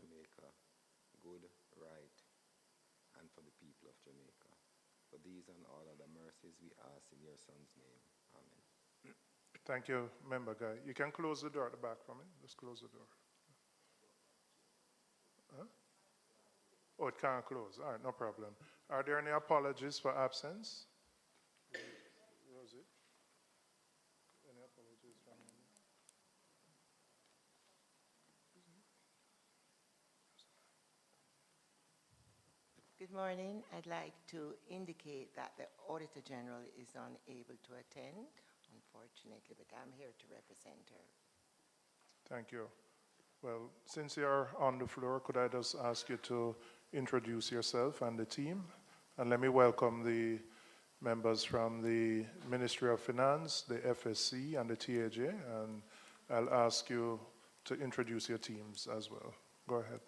Jamaica good, right, and for the people of Jamaica. For these and all other mercies we ask in your Son's name. Amen. Thank you, Member Guy. You can close the door at the back for me. Just close the door. Huh? Oh, it can't close. All right, no problem. Are there any apologies for absence? Rosie? Any apologies from you? Good morning. I'd like to indicate that the Auditor General is unable to attend, unfortunately, but I'm here to represent her. Thank you. Well, since you're on the floor, could I just ask you to introduce yourself and the team? And let me welcome the members from the Ministry of Finance, the FSC, and the TAJ. And I'll ask you to introduce your teams as well. Go ahead.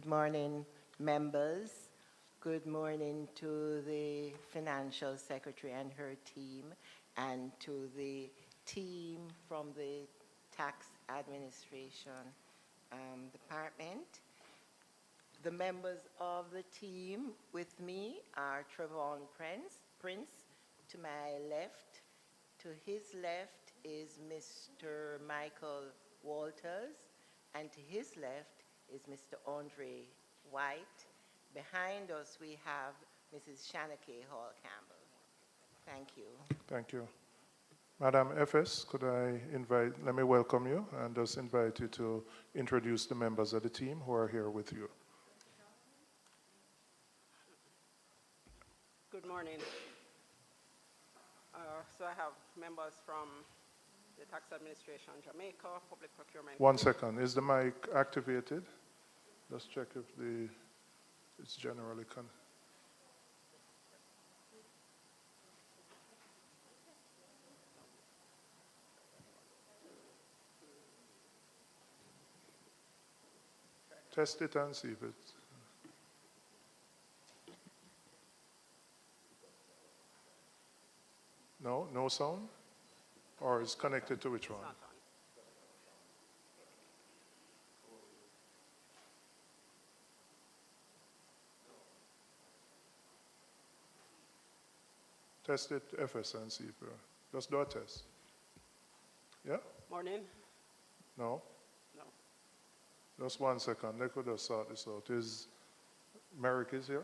Good morning, members. Good morning to the Financial Secretary and her team, and to the team from the Tax Administration Department. The members of the team with me are Trevon Prince to my left. To his left is Mr. Michael Walters, and to his left is Mr. Andre White. Behind us we have Mrs. Shanake Hall Campbell. Thank you. Thank you. Madam FS, could I let me welcome you and just invite you to introduce the members of the team who are here with you. Good morning. So I have members from the Tax Administration Jamaica, Public Procurement. One second, is the mic activated? Let's check if it's generally Test it and see if it's... No sound? Or is connected to which one? Test it, FS, and see if just do a test. Yeah? Morning? No? No. Just 1 second. They could just sort this out. Is Merrick is here?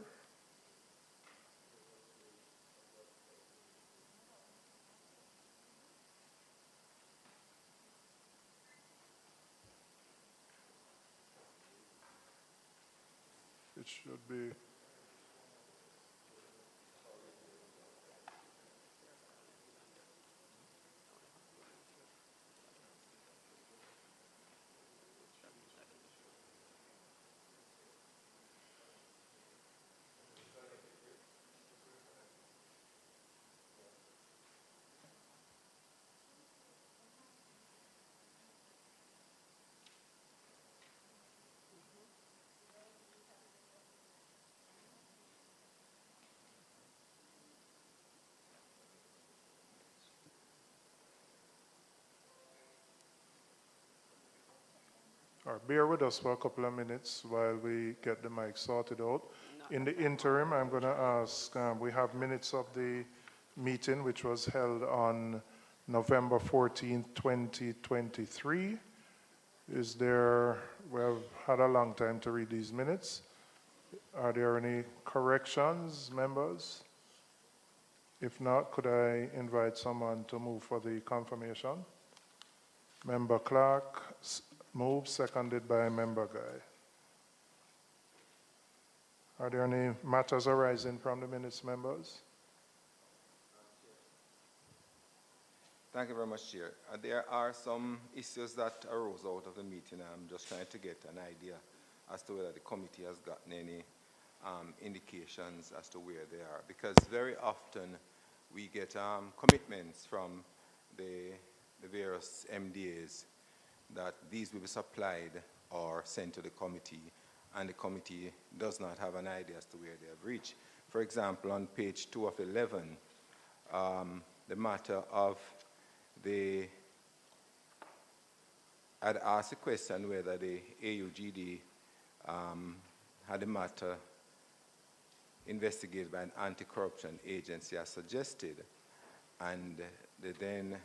It should be... All right, bear with us for a couple of minutes while we get the mic sorted out. In the interim, I'm going to ask, we have minutes of the meeting, which was held on November 14th, 2023. We have had a long time to read these minutes. Are there any corrections, members? If not, could I invite someone to move for the confirmation? Member Clark moves, seconded by Member Guy. Are there any matters arising from the minutes, members? Thank you very much, Chair. There are some issues that arose out of the meeting. I'm just trying to get an idea as to whether the committee has gotten any indications as to where they are. Because very often we get commitments from the various MDAs that these will be supplied or sent to the committee, and the committee does not have an idea as to where they have reached. For example, on page 2 of 11, the matter of the I'd asked the question whether the AUGD had a matter investigated by an anti-corruption agency as suggested, and the then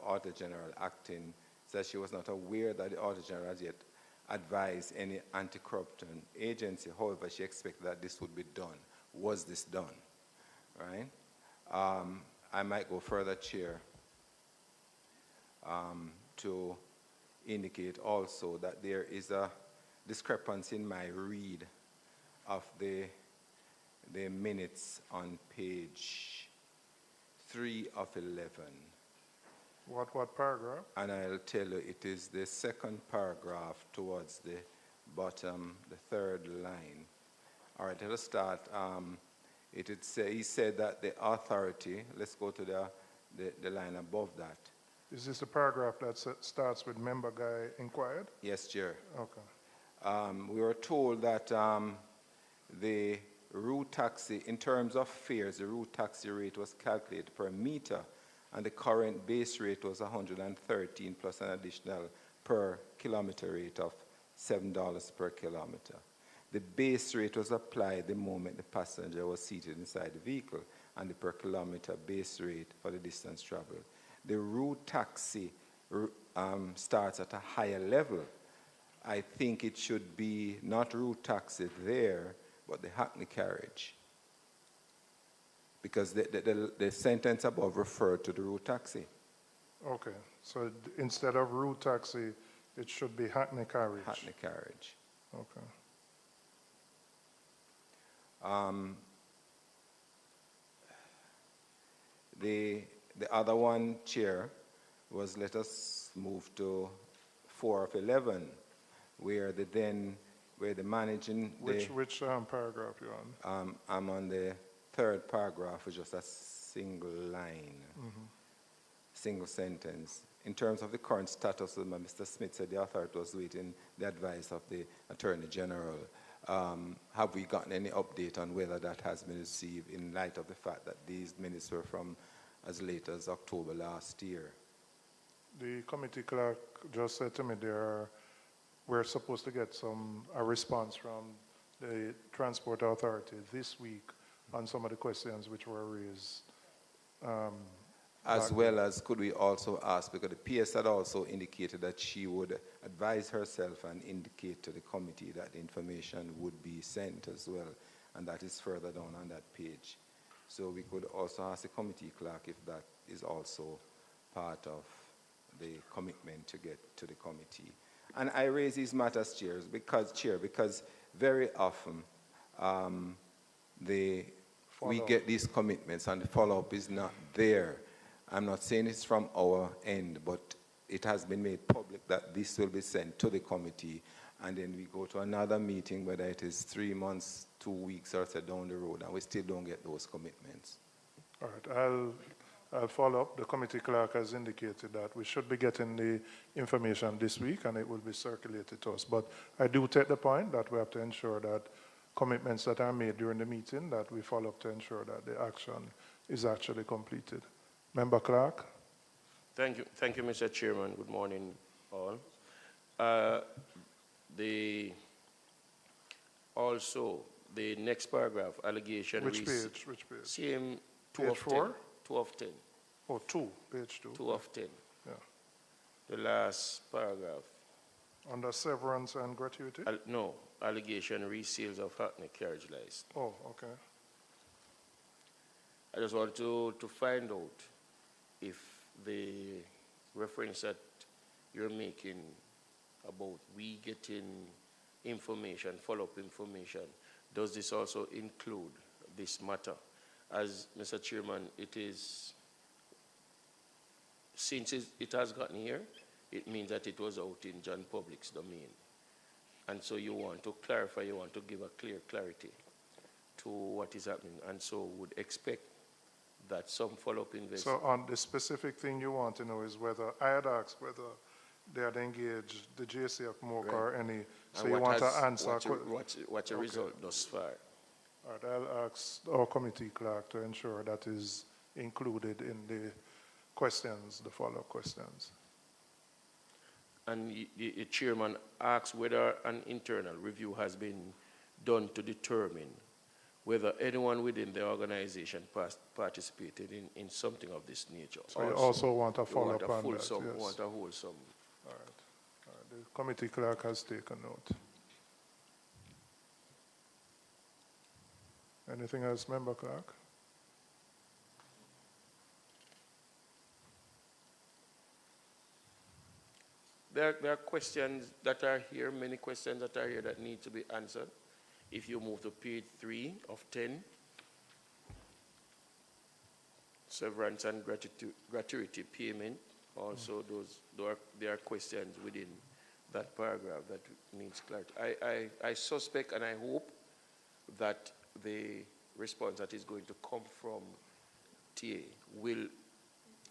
Auditor General acting said she was not aware that the Auditor General has yet advised any anti-corruption agency. However, she expected that this would be done. Was this done? Right? I might go further, Chair, to indicate also that there is a discrepancy in my read of the minutes on page 3 of 11. What paragraph? And I'll tell you, it is the second paragraph towards the bottom, the third line. All right, let's start. He said that the authority, let's go to the line above that. Is this the paragraph that starts with member guy inquired? Yes, Chair. Okay. We were told that the route taxi, in terms of fares, the route taxi rate was calculated per meter, and the current base rate was 113 plus an additional per kilometer rate of $7 per kilometer. The base rate was applied the moment the passenger was seated inside the vehicle, and the per kilometer base rate for the distance traveled. The route taxi starts at a higher level. I think it should be not route taxi there, but the hackney carriage. Because the sentence above referred to the route taxi. Okay, so instead of route taxi, it should be hackney carriage. Hackney carriage. Okay. The other one, Chair, was let us move to 4 of 11, where the managing... Which paragraph you on? I'm on the third paragraph, with just a single line, single sentence. In terms of the current status, Mr. Smith said the authority was waiting the advice of the Attorney General. Have we gotten any update on whether that has been received in light of the fact that these minutes were from as late as October last year? The committee clerk just said to me we're supposed to get a response from the Transport Authority this week on some of the questions which were raised. As well as, could we also ask, because the PS had also indicated that she would advise herself and indicate to the committee that the information would be sent as well, and that is further down on that page. So we could also ask the committee clerk if that is also part of the commitment to get to the committee. And I raise these matters, Chair, because very often we get these commitments and the follow-up is not there. I'm not saying it's from our end, but it has been made public that this will be sent to the committee, and then we go to another meeting, whether it is 3 months, 2 weeks, or so down the road, and we still don't get those commitments. All right, I'll follow up. The committee clerk has indicated that we should be getting the information this week, and it will be circulated to us. But I do take the point that we have to ensure that commitments that are made during the meeting, that we follow up to ensure that the action is actually completed. Member Clerk. Thank you, Mr. Chairman. Good morning, all. The next paragraph, allegation. Which page? Same 2 page of 4? 10. 2 of 10. Oh, 2, page 2. 2 of 10. Yeah. The last paragraph. Under severance and gratuity? No, allegation resales of hackney carriage license. Oh, okay. I just want to find out if the reference that you're making about we getting information, follow-up information, does this also include this matter? As Mr. Chairman, it is, since it has gotten here, it means that it was out in John Public's domain. And so you want to clarify, you want to give a clear clarity to what is happening, and so would expect that some follow-up investigation. So on the specific thing you want to know is whether, I had asked whether they had engaged the JCF MOCA or any, so you want to answer. What's the result thus far? All right, I'll ask our committee clerk to ensure that is included in the questions, the follow-up questions. and the chairman asks whether an internal review has been done to determine whether anyone within the organization participated in something of this nature. So you also want a follow-up on that, yes. Want a wholesome. All right. The committee clerk has taken note. Anything else, Member Clerk? There are questions that are here, many questions that are here that need to be answered. If you move to page 3 of 10, severance and gratuity payment, also there are questions within that paragraph that needs clarity. I suspect and I hope that the response that is going to come from TA will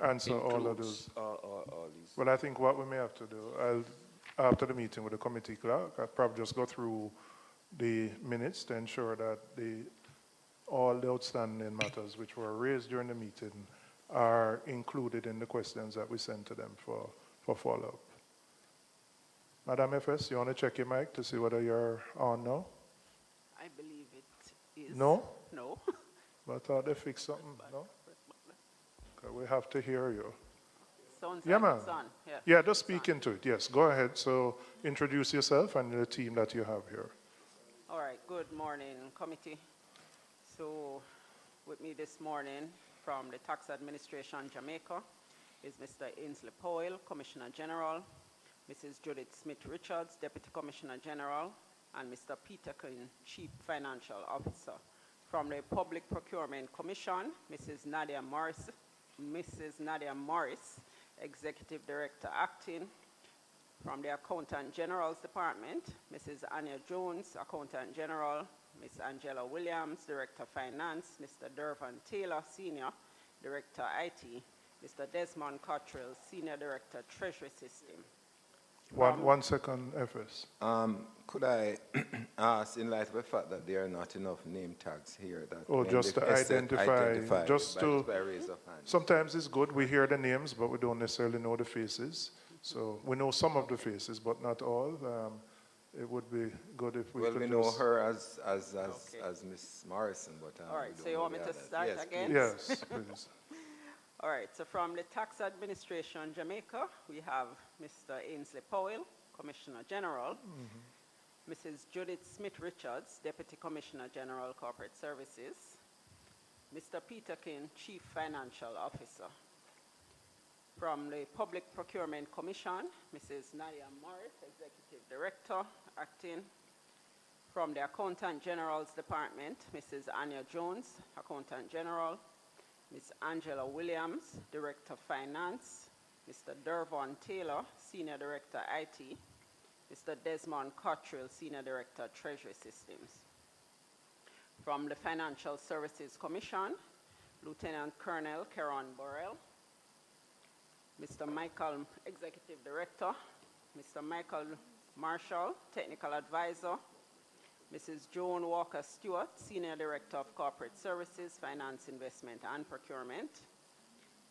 answer all of those. All these. Well, I think what we may have to do, after the meeting with the committee clerk, I'll probably just go through the minutes to ensure that all the outstanding matters which were raised during the meeting are included in the questions that we sent to them for follow-up. Madam FS, you want to check your mic to see whether you're on now? I believe it is. No? No. But I thought they fixed something, no? Okay, we have to hear you. Sounds Yeah, like ma'am. it's on. Yeah, just speak into it. Yes, go ahead. So introduce yourself and the team that you have here. All right, good morning, committee. So with me this morning from the Tax Administration Jamaica is Mr. Ainsley Powell, Commissioner General, Mrs. Judith Smith-Richards, Deputy Commissioner General, and Mr. Peter Quinn, Chief Financial Officer. From the Public Procurement Commission, Mrs. Nadia Morris, Executive Director Acting. From the Accountant General's Department, Mrs. Anya Jones, Accountant General, Ms. Angela Williams, Director Finance, Mr. Dervan Taylor, Senior Director IT, Mr. Desmond Cottrell, Senior Director Treasury System. One second, FS. Could I ask, in light of the fact that there are not enough name tags here, that Oh, just to identify, just to, by raise of hand. sometimes it's good, we hear the names, but we don't necessarily know the faces. So we know some of the faces, but not all. It would be good if we could we know her as Miss Morrison, but All right, we so don't you know want me the to others. start Yes, again? Yes, please. All right, so from the Tax Administration Jamaica, we have Mr. Ainsley Powell, Commissioner General, Mrs. Judith Smith-Richards, Deputy Commissioner General, Corporate Services, Mr. Peter Quinn, Chief Financial Officer. From the Public Procurement Commission, Mrs. Nadia Morris, Executive Director, Acting. From the Accountant General's Department, Mrs. Anya Jones, Accountant General, Ms. Angela Williams, Director Finance, Mr. Dervan Taylor, Senior Director IT, Mr. Desmond Cottrell, Senior Director Treasury Systems. From the Financial Services Commission, Lieutenant Colonel Keron Burrell, Mr. Michael, Executive Director, Mr. Michael Marshall, Technical Advisor, Mrs. Joan Walker Stewart, Senior Director of Corporate Services, Finance, Investment, and Procurement,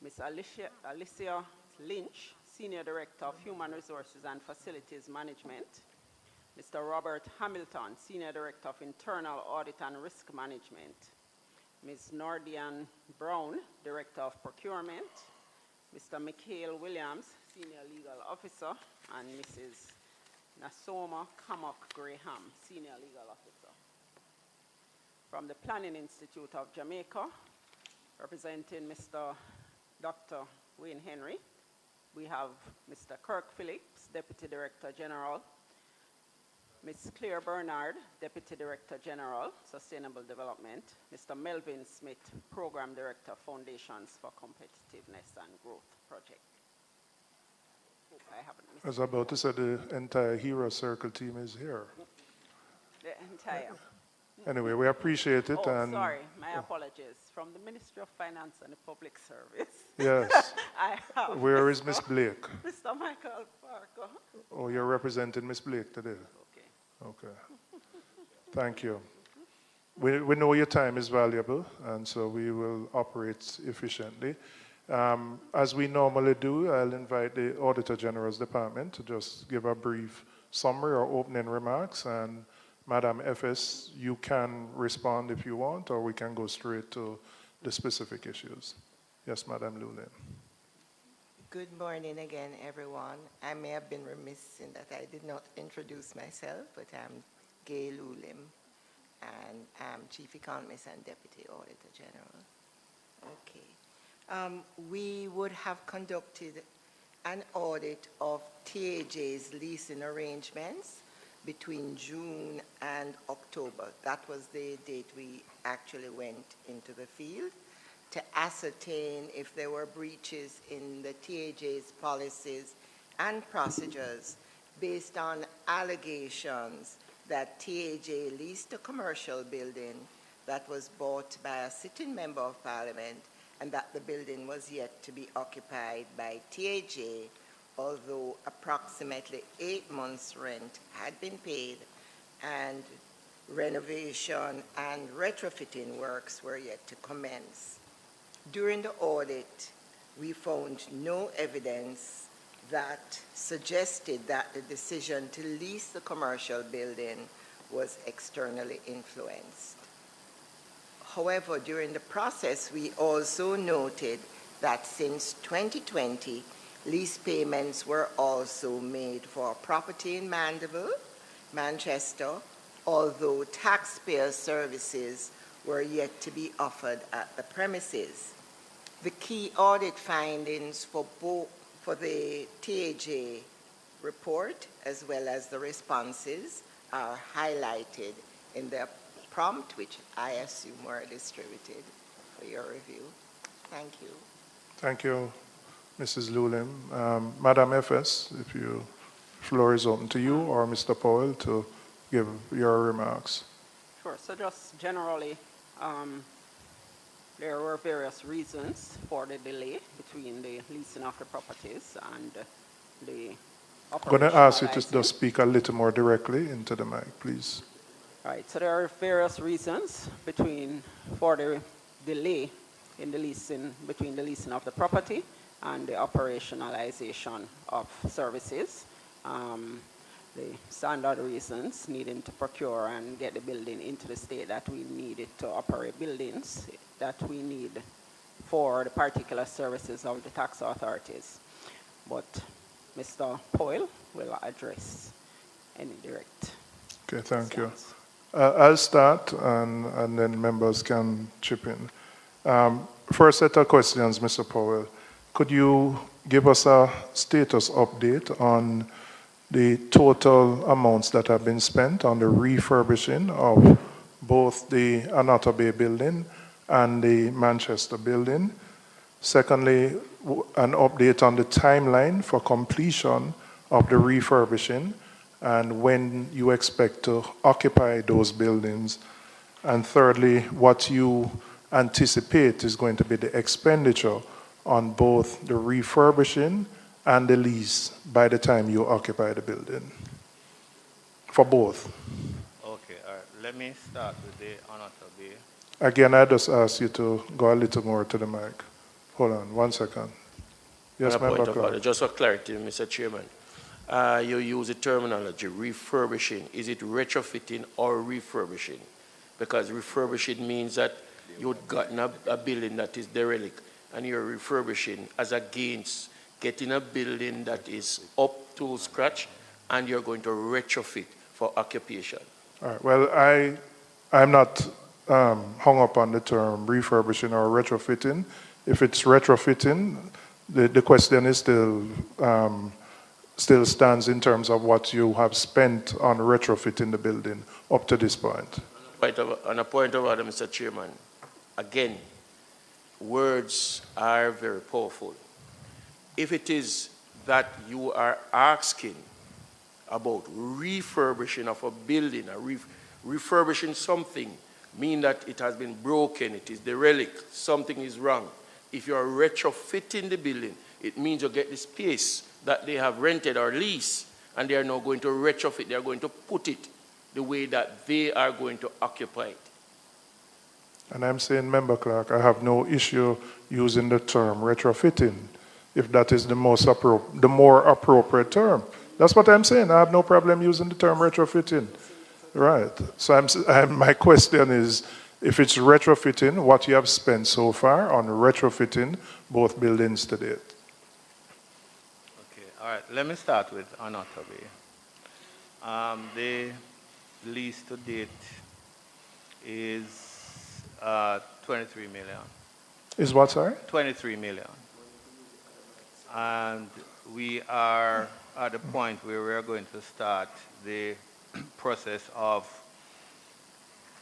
Ms. Alicia Lynch, Senior Director of Human Resources and Facilities Management, Mr. Robert Hamilton, Senior Director of Internal Audit and Risk Management, Ms. Nordian Brown, Director of Procurement, Mr. Mikhail Williams, Senior Legal Officer, and Mrs. Nasoma Kamak Graham, Senior Legal Officer. From the Planning Institute of Jamaica, representing Mr. Dr. Wayne Henry, we have Mr. Kirk Phillips, Deputy Director General, Ms. Claire Bernard, Deputy Director General, Sustainable Development, Mr. Melvin Smith, Program Director, Foundations for Competitiveness and Growth Project. Hope I haven't missed. I was about to say the entire Hero Circle team is here. The entire. Anyway, we appreciate it. Oh, and sorry, my apologies. From the Ministry of Finance and the Public Service. Yes. I have Where is Miss Blake? Mr. Michael Parker. Oh, you're representing Miss Blake today. Okay. Okay. Thank you. We know your time is valuable, and so we will operate efficiently. As we normally do, I'll invite the Auditor General's Department to just give a brief summary or opening remarks. And Madam FS, you can respond if you want, or we can go straight to the specific issues. Yes, Madam Lulin. Good morning again, everyone. I may have been remiss in that I did not introduce myself, but I'm Gay Lulim, and I'm Chief Economist and Deputy Auditor General. Okay. We would have conducted an audit of TAJ's leasing arrangements between June and October. That was the date we actually went into the field to ascertain if there were breaches in the TAJ's policies and procedures based on allegations that TAJ leased a commercial building that was bought by a sitting member of Parliament and that the building was yet to be occupied by TAJ, although approximately 8 months' rent had been paid and renovation and retrofitting works were yet to commence. During the audit, we found no evidence that suggested that the decision to lease the commercial building was externally influenced. However, during the process, we also noted that since 2020, lease payments were also made for property in Mandeville, Manchester, although taxpayer services were yet to be offered at the premises. The key audit findings for the TAJ report, as well as the responses, are highlighted in the prompt, which I assume were distributed for your review. Thank you. Thank you, Mrs. Lulim. Madam FS, if the floor is open to you, or Mr. Powell to give your remarks. Sure. So just generally, there were various reasons for the delay between the leasing of the properties and the I'm going to ask you to just speak a little more directly into the mic, please. Right. So there are various reasons for the delay in the leasing, between the leasing of the property and the operationalization of services. The standard reasons needing to procure and get the building into the state that we need it to operate buildings that we need for the particular services of the tax authorities. But Mr. Powell will address any direct. Okay, thank you. I'll start and then members can chip in. First set of questions, Mr. Powell. Could you give us a status update on the total amounts that have been spent on the refurbishing of both the Anotto Bay building and the Manchester building? Secondly, an update on the timeline for completion of the refurbishing and when you expect to occupy those buildings. And thirdly, what you anticipate is going to be the expenditure on both the refurbishing and the lease by the time you occupy the building, for both. Okay, all right. Let me start with the Anotto Bay. Again, I just ask you to go a little more to the mic. Hold on, 1 second. Yes, Member Clark. Just for clarity, Mr. Chairman, you use the terminology refurbishing. Is it retrofitting or refurbishing? Because refurbishing means that you've gotten a building that is derelict and you're refurbishing as against getting a building that is up to scratch and you're going to retrofit for occupation. All right, well, I'm not hung up on the term refurbishing or retrofitting. If it's retrofitting, the question is still stands in terms of what you have spent on retrofitting the building up to this point. On a point of order, Mr. Chairman, again, words are very powerful. If it is that you are asking about refurbishing of a building, refurbishing something, mean that it has been broken, it is derelict, something is wrong. If you are retrofitting the building, it means you get the space that they have rented or leased, and they are now going to retrofit, they are going to put it the way that they are going to occupy it. And I'm saying, Member Clerk, I have no issue using the term retrofitting, if that is the more appropriate term. That's what I'm saying. I have no problem using the term retrofitting. Right. So my question is, if it's retrofitting, what you have spent so far on retrofitting both buildings to date? Okay, all right. Let me start with Anotto Bay. The lease to date is 23 million. Is what, sorry? 23 million. And we are at the point where we are going to start the process of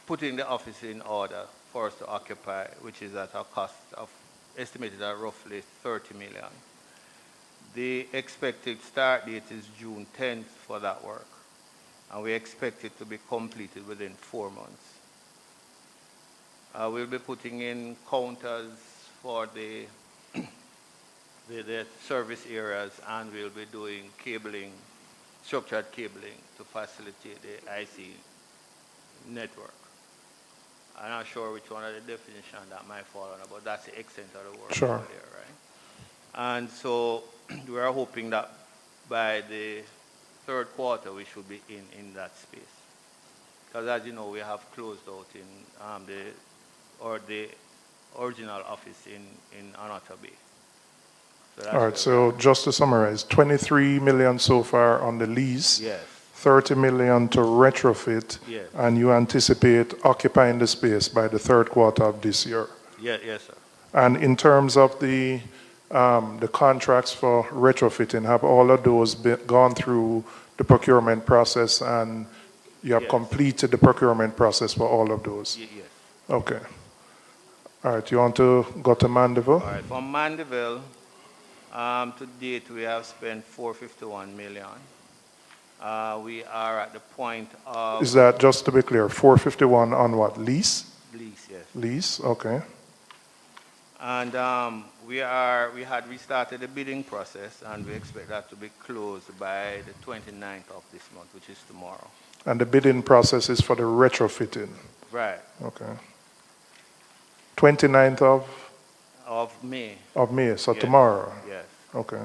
putting the office in order for us to occupy, which is at a cost of estimated at roughly 30 million. The expected start date is June 10th for that work, and we expect it to be completed within 4 months. We'll be putting in counters for the service areas, and we'll be doing cabling, structured cabling to facilitate the IC network. I'm not sure which one of the definition that might fall under, but that's the extent of the work sure. over there, right? And so we are hoping that by the third quarter we should be in that space. Because as you know, we have closed out in the original office in Anotto Bay. So all right, so just to summarize, 23 million so far on the lease. Yes. 30 million to retrofit, yes. And you anticipate occupying the space by the third quarter of this year. Yes, sir. And in terms of the contracts for retrofitting, have all of those gone through the procurement process, and you have yes. completed the procurement process for all of those? Yes. Okay. All right, you want to go to Mandeville? All right, from Mandeville, to date we have spent 451 million. We are at the point of... Is that, just to be clear, 451 on what, lease? Lease, yes. Lease, okay. And we had restarted the bidding process, and we expect that to be closed by the 29th of this month, which is tomorrow. And the bidding process is for the retrofitting? Right. Okay. 29th of May. Of May, so yes. tomorrow? Yes. Okay.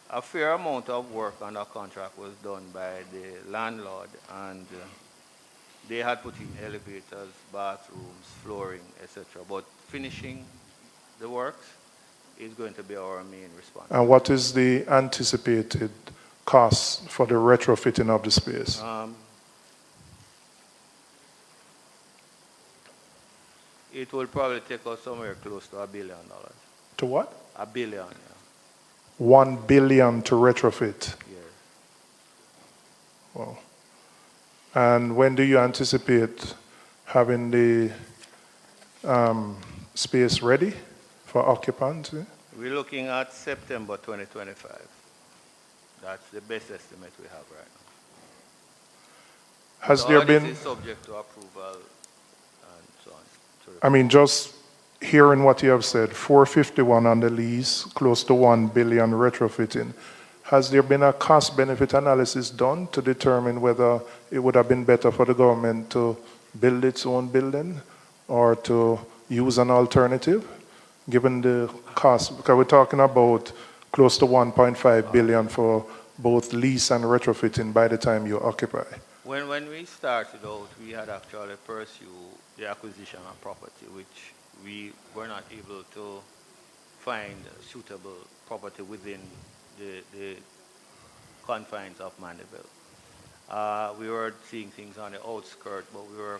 A fair amount of work on that contract was done by the landlord, and they had put in elevators, bathrooms, flooring, etc. But finishing the works is going to be our main responsibility. And what is the anticipated cost for the retrofitting of the space? It will probably take us somewhere close to $1 billion. To what? $1 billion, yeah. 1 billion to retrofit? Yes. Wow. And when do you anticipate having the space ready for occupancy? We're looking at September 2025. That's the best estimate we have right now. Has there been... This is subject to approval and so on. I mean, just hearing what you have said, 451 on the lease, close to 1 billion retrofitting. Has there been a cost-benefit analysis done to determine whether it would have been better for the government to build its own building or to use an alternative, given the cost? Because we're talking about close to 1.5 billion for both lease and retrofitting by the time you occupy. When we started out, we had actually pursued the acquisition of property, which we were not able to find suitable property within the confines of Mandeville. We were seeing things on the outskirts, but we were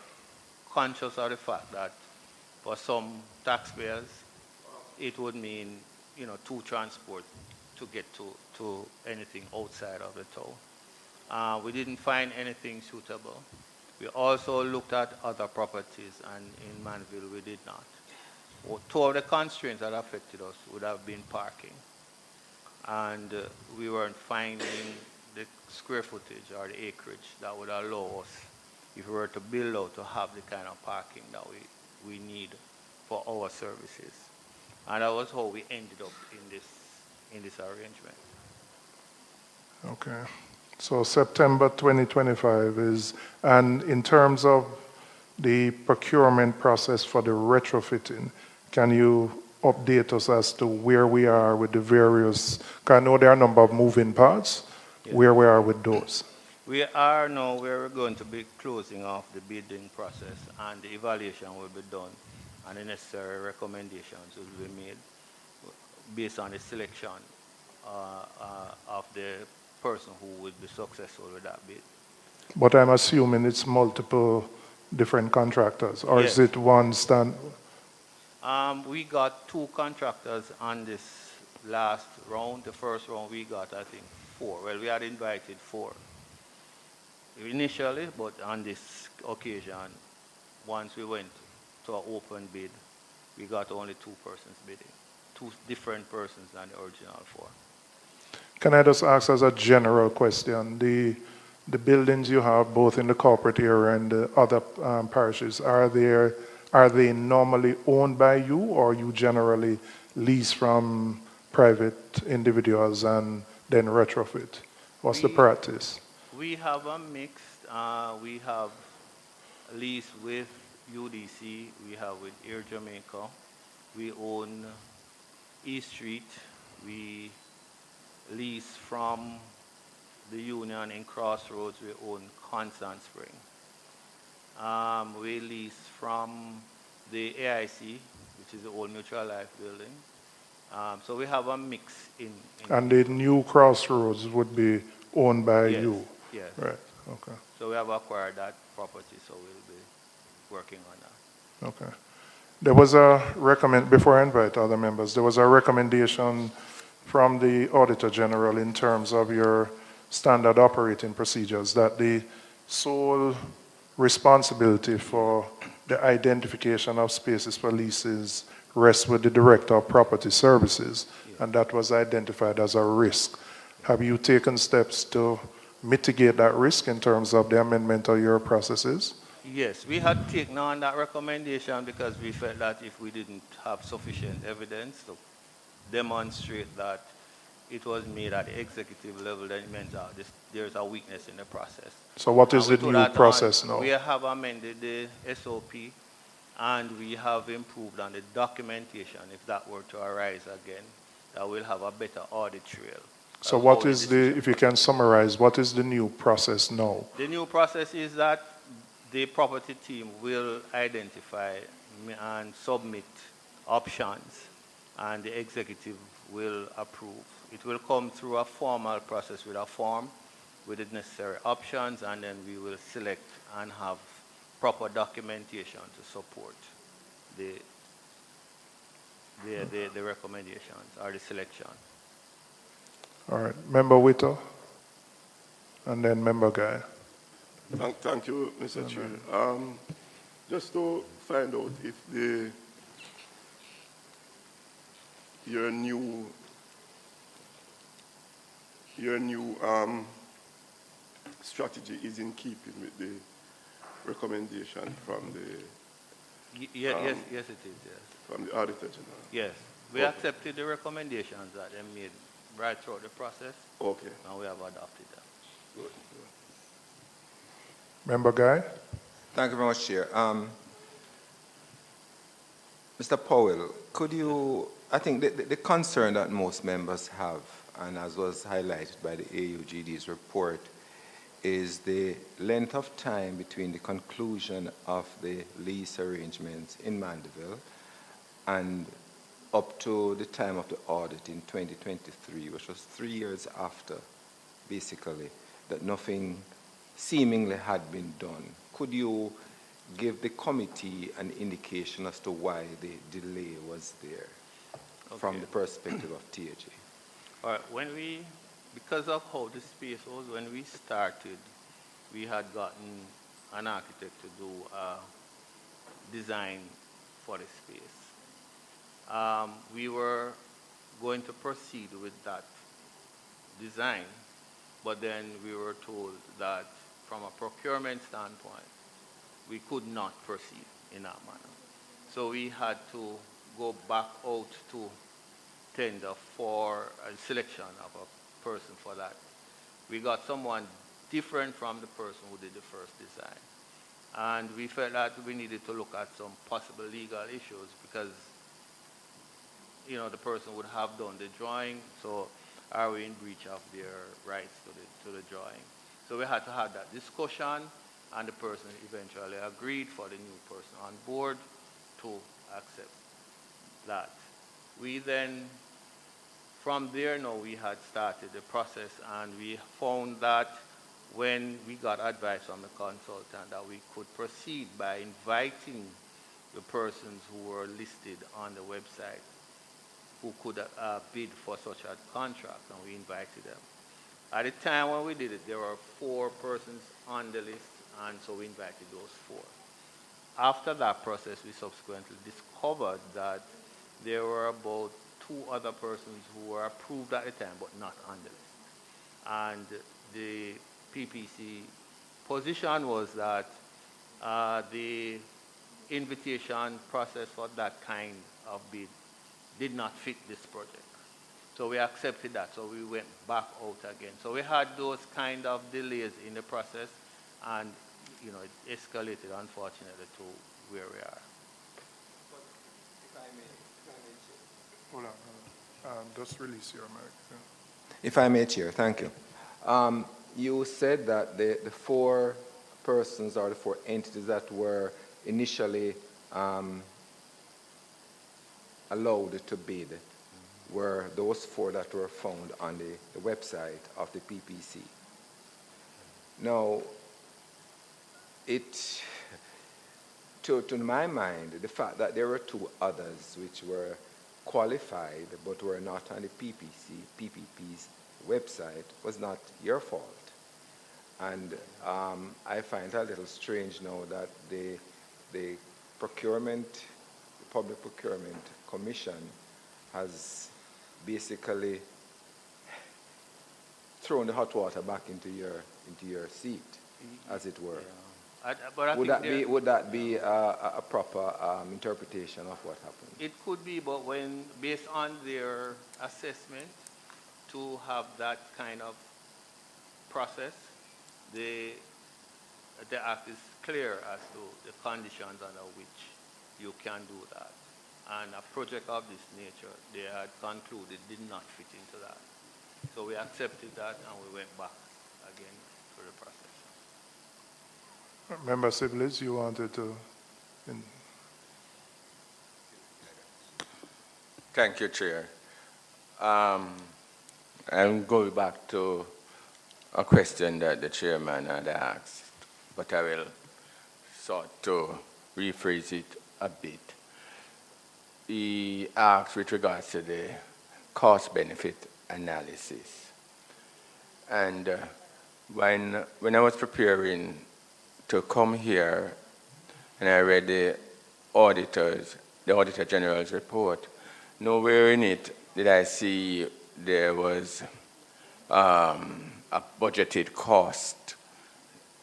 conscious of the fact that for some taxpayers, it would mean, 2 transport to get to anything outside of the town. We didn't find anything suitable. We also looked at other properties, and in Mandeville we did not. Well, 2 of the constraints that affected us would have been parking. And we weren't finding the square footage or the acreage that would allow us, if we were to build out, to have the kind of parking that we need for our services. And that was how we ended up in this arrangement. Okay. So September 2025 is, and in terms of the procurement process for the retrofitting. Can you update us as to where we are with the various, 'cause I know there are a number of moving parts, Yes. where we are with those? We are now, we're going to be closing off the bidding process, and the evaluation will be done, and the necessary recommendations will be made based on the selection of the person who would be successful with that bid. But I'm assuming it's multiple different contractors, or is Yes. it one stand? We got 2 contractors on this last round. The first round we got, I think, 4. Well, we had invited 4 initially, but on this occasion, once we went to an open bid, we got only 2 persons bidding, 2 different persons than the original 4. Can I just ask as a general question, the buildings you have both in the corporate area and the other parishes, are they normally owned by you, or you generally lease from private individuals and then retrofit? What's the practice? We have a mixed, we have lease with UDC, we have with Air Jamaica, we own East Street, we lease from the Union in Crossroads, we own Constant Spring. We lease from the AIC, which is the old Mutual Life building. So we have a mix in And the new Crossroads would be owned by Yes, you? yes. Right, okay, So we have acquired that property, so we'll be working on that. okay. There was a before I invite other members, there was a recommendation from the Auditor General in terms of your standard operating procedures that the sole responsibility for the identification of spaces for leases rests with the Director of Property Services, and that was identified as a risk. Have you taken steps to mitigate that risk in terms of the amendment of your processes? Yes, we had taken on that recommendation because we felt that if we didn't have sufficient evidence to demonstrate that it was made at the executive level, then it meant that there's a weakness in the process. So what is And we the took new that process on. now? We have amended the SOP, and we have improved on the documentation. If that were to arise again, that we'll have a better audit trail. So of what how is decision- if you can summarize, what is the new process now? The new process is that the property team will identify and submit options, and the executive will approve. It will come through a formal process with a form with the necessary options, and then we will select and have proper documentation to support the recommendations or the selection. All right, Member Whittle, and then Member Guy. Thank you, Mr. Chair. Just to find out if your new strategy is in keeping with the recommendation from the Yes, yes, it is. Yes, from the Auditor General. yes. We Okay. accepted the recommendations that they made right throughout the process, Okay. and we have adopted them. Good. Member Guy? Thank you very much, Chair. Mr. Powell, could you, I think the concern that most members have, and as was highlighted by the AUGD's report, is the length of time between the conclusion of the lease arrangements in Mandeville and up to the time of the audit in 2023, which was 3 years after, basically, that nothing seemingly had been done. Could you give the committee an indication as to why the delay was there from Okay. the perspective of TAJ? All right, because of how the space was, when we started, we had gotten an architect to do a design for the space. We were going to proceed with that design, but then we were told that from a procurement standpoint, we could not proceed in that manner. So we had to go back out to tender for a selection of a person for that. We got someone different from the person who did the first design. And we felt that we needed to look at some possible legal issues because, you know, the person would have done the drawing, so are we in breach of their rights to the drawing? So we had to have that discussion, and the person eventually agreed for the new person on board to accept that. We then, from there now, we had started the process, and we found that when we got advice from the consultant that we could proceed by inviting the persons who were listed on the website who could bid for such a contract, and we invited them. At the time when we did it, there were 4 persons on the list, and so we invited those 4. After that process, we subsequently discovered that there were about 2 other persons who were approved at the time but not on the list. And the PPC position was that the invitation process for that kind of bid did not fit this project. So we accepted that, so we went back out again. So we had those kind of delays in the process, and you know, it escalated, unfortunately, to where we are. But if I may, Chair. Hold on. Just release your mic. Yeah. If I may, Chair, thank you. You said that the 4 persons or the 4 entities that were initially allowed to bid were those 4 that were found on the website of the PPC. Now, to my mind, the fact that there were 2 others which were qualified but were not on the PPP's website was not your fault. And I find it a little strange now that the Public Procurement Commission has basically thrown the hot water back into your seat, as it were. Yeah. Would that be a proper interpretation of what happened? It could be, but when based on their assessment to have that kind of process, the act is clear as to the conditions under which you can do that. And a project of this nature, they had concluded, did not fit into that. So we accepted that, and we went back again through the process. Member Sibley, you wanted to... Thank you, Chair. I'm going back to a question that the chairman had asked, but I will sort to rephrase it a bit. He asked with regards to the cost-benefit analysis. And when I was preparing to come here and I read the Auditor General's report, nowhere in it did I see there was a budgeted cost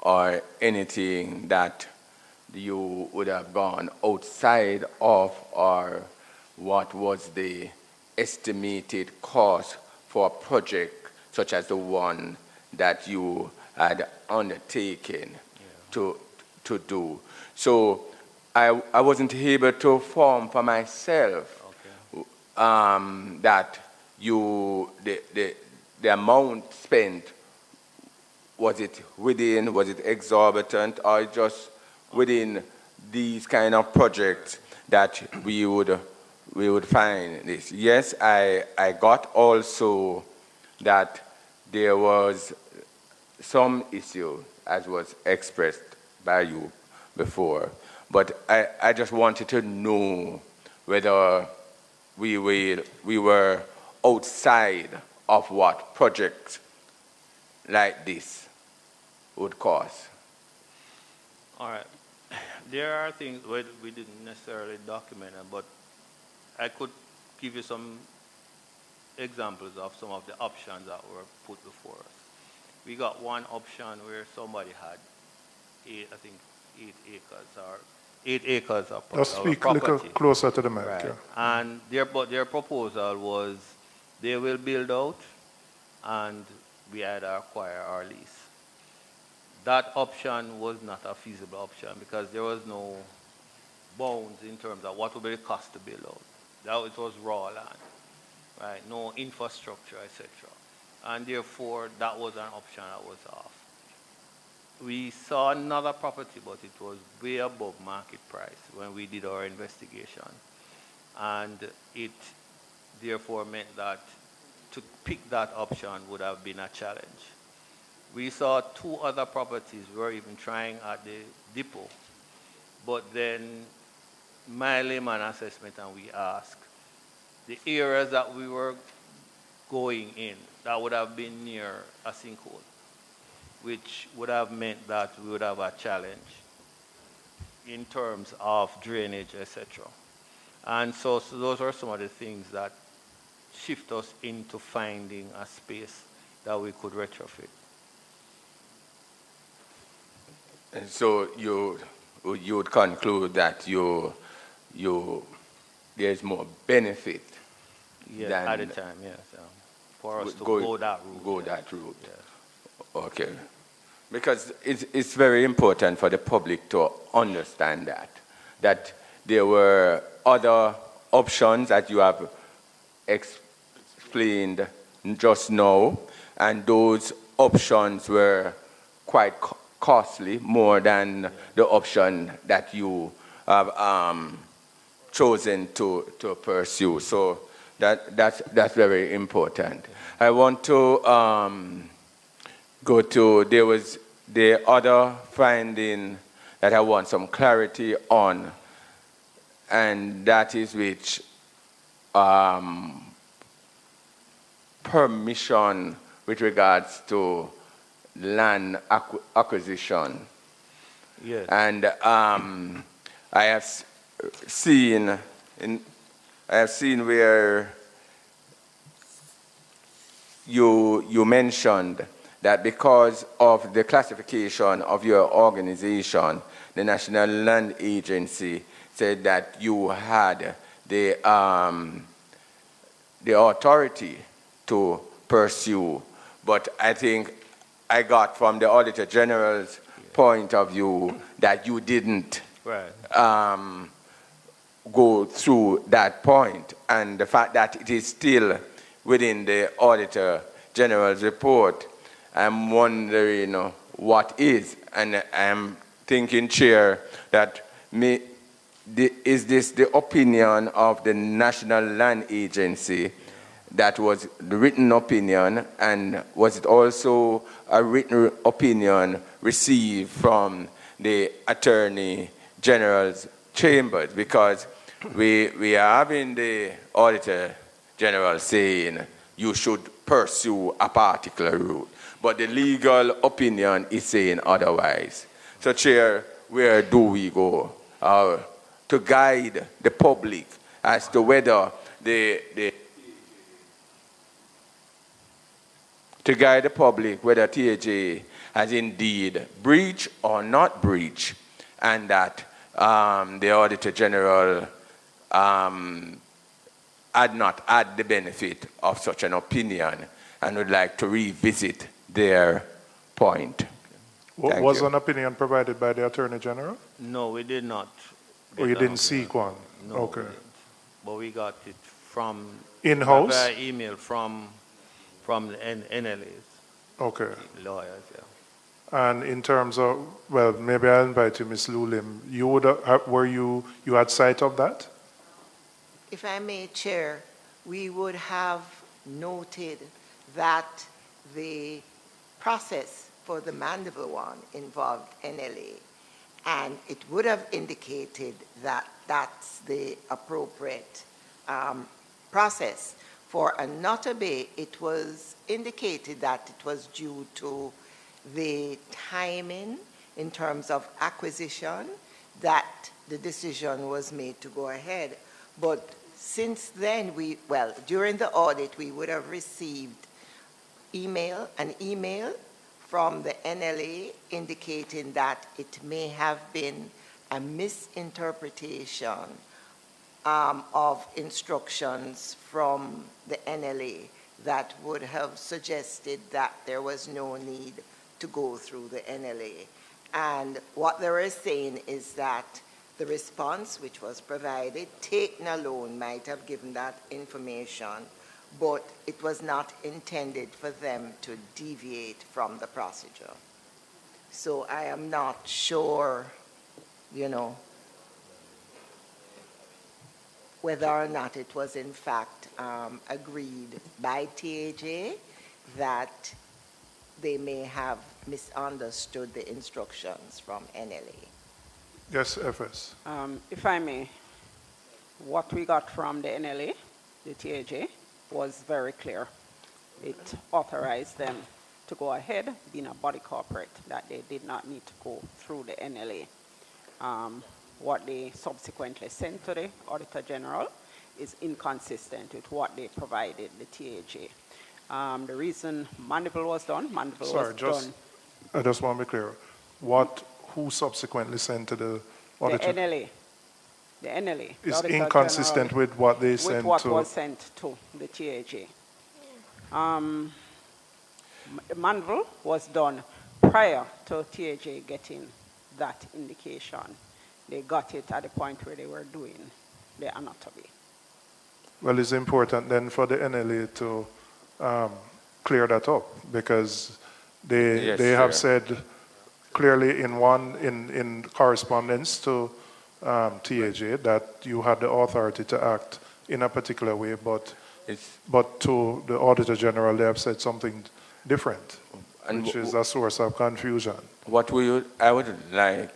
or anything that you would have gone outside of, or what was the estimated cost for a project such as the one that you had undertaken to do. So I wasn't able to form for myself that the amount spent, was it exorbitant, or just within these kind of projects that we would find this. Yes, I got also that there was some issue, as was expressed by you before, but I just wanted to know whether we were outside of what projects like this would cost. All right. There are things where we didn't necessarily document them, but I could give you some examples of some of the options that were put before us. We got one option where somebody had 8 acres of property. Just speak a little closer to the mic. Right. Yeah. And their proposal was they will build out and we either acquire or lease. that option was not a feasible option because there was no bounds in terms of what would be the cost to build out. That it was raw land, right? No infrastructure, etc. And therefore, that was an option that was off. We saw another property, but it was way above market price when we did our investigation. And it therefore meant that to pick that option would have been a challenge. We saw 2 other properties we were even trying at the depot, but then my layman assessment, and we asked, the areas that we were going in, that would have been near a sinkhole, which would have meant that we would have a challenge in terms of drainage, etc. And so those are some of the things that shift us into finding a space that we could retrofit. And so you would conclude that there's more benefit Yeah, than at the time, yes. For us to go that route. Go yes. that route. Yes. Okay. Because it's very important for the public to understand that there were other options that you have explained just now, and those options were quite costly, more than the option that you have chosen to pursue. So that's very important. I want to go to, there was the other finding that I want some clarity on, and that is which permission with regards to land acquisition. Yes. And I have seen where you mentioned that because of the classification of your organization, the National Land Agency said that you had the authority to pursue. But I think I got from the Auditor General's point of view that you didn't go through that point. And the fact that it is still within the Auditor General's report, I'm wondering what is. And I'm thinking, Chair, that is this the opinion of the National Land Agency that was the written opinion, and was it also a written opinion received from the Attorney General's chambers? Because we are having the Auditor General saying you should pursue a particular route, but the legal opinion is saying otherwise. So, Chair, where do we go to guide the public as to whether whether TAJ has indeed breached or not breached, and that the Auditor General had not had the benefit of such an opinion and would like to revisit their point. Was an opinion provided by the Attorney General? No, we did not. Or you didn't seek one? No, okay. We didn't. But we got it from in-house? Via email from the NLAs. Okay. Lawyers, yeah. And in terms of, well, maybe I'll invite you, Ms. Lulim. You would you had sight of that? If I may, Chair, we would have noted that the process for the Mandeville one involved NLA, and it would have indicated that that's the appropriate process. For Anotto Bay, it was indicated that it was due to the timing in terms of acquisition that the decision was made to go ahead. But since then, during the audit, we would have received an email from the NLA indicating that it may have been a misinterpretation of instructions from the NLA that would have suggested that there was no need to go through the NLA. And what they were saying is that the response which was provided, taken alone, might have given that information, but it was not intended for them to deviate from the procedure. So I am not sure, you know, whether or not it was in fact agreed by TAJ that they may have misunderstood the instructions from NLA. Yes, FS. If I may, what we got from the NLA, the TAJ, was very clear. It authorized them to go ahead, being a body corporate, that they did not need to go through the NLA. What they subsequently sent to the Auditor General is inconsistent with what they provided the TAJ. The reason Mandeville was done, I just want to be clear. Who subsequently sent to the auditor? The NLA. The NLA. Is inconsistent with what they sent to? With what was sent to the TAJ. Mandeville was done prior to TAJ getting that indication. They got it at the point where they were doing the Anotto Bay. Well, it's important then for the NLA to clear that up, because they have said clearly in correspondence to TAJ that you had the authority to act in a particular way, but to the Auditor General they have said something different, which is a source of confusion. What I would like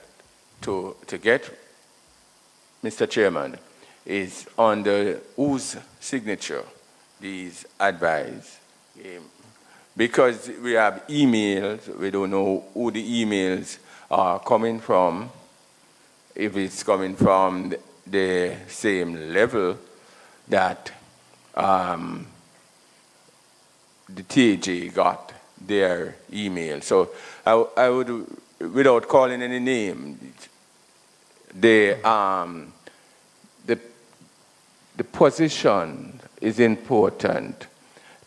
to get, Mr. Chairman, is on whose signature these advice. Because we have emails, we don't know who the emails are coming from, if it's coming from the same level that the TAJ got their email. So I would, without calling any name, the position is important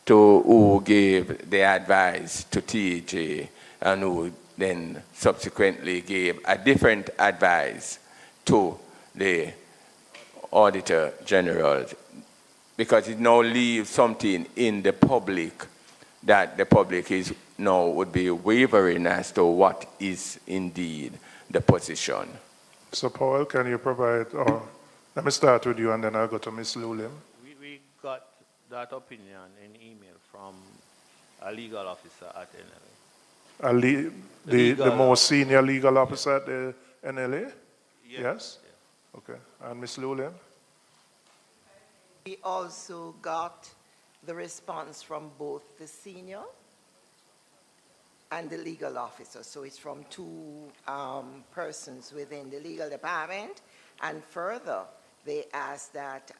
to who gave the advice to TAJ and who then subsequently gave a different advice to the Auditor General, because it now leaves something in the public that the public is now would be wavering as to what is indeed the position. So Powell, can you provide, or let me start with you and then I'll go to Ms. Lulim. We got that opinion in email from a legal officer at NLA. The most senior legal officer at the NLA? Yes? Yes? Okay. And Ms. Lulim? We also got the response from both the senior and the legal officer. So it's from two persons within the legal department. And further, they asked that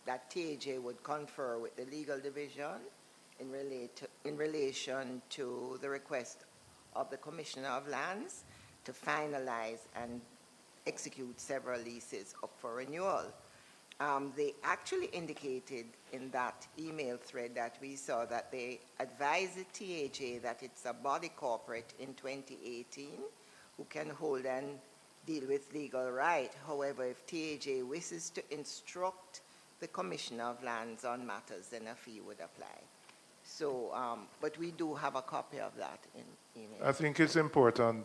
that TAJ would confer with the legal division in relation to the request of the Commissioner of Lands to finalize and execute several leases up for renewal. They actually indicated in that email thread that we saw that they advised the TAJ that it's a body corporate in 2018 who can hold and deal with legal right. However, if TAJ wishes to instruct the Commissioner of Lands on matters, then a fee would apply. So, but we do have a copy of that in email. I think it's important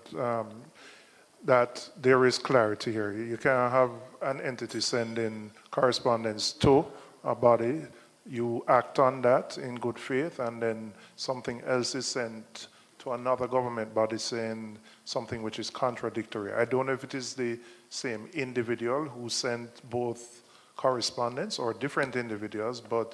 that there is clarity here. You can't have an entity send in correspondence to a body, you act on that in good faith, and then something else is sent to another government body saying something which is contradictory. I don't know if it is the same individual who sent both correspondence or different individuals, but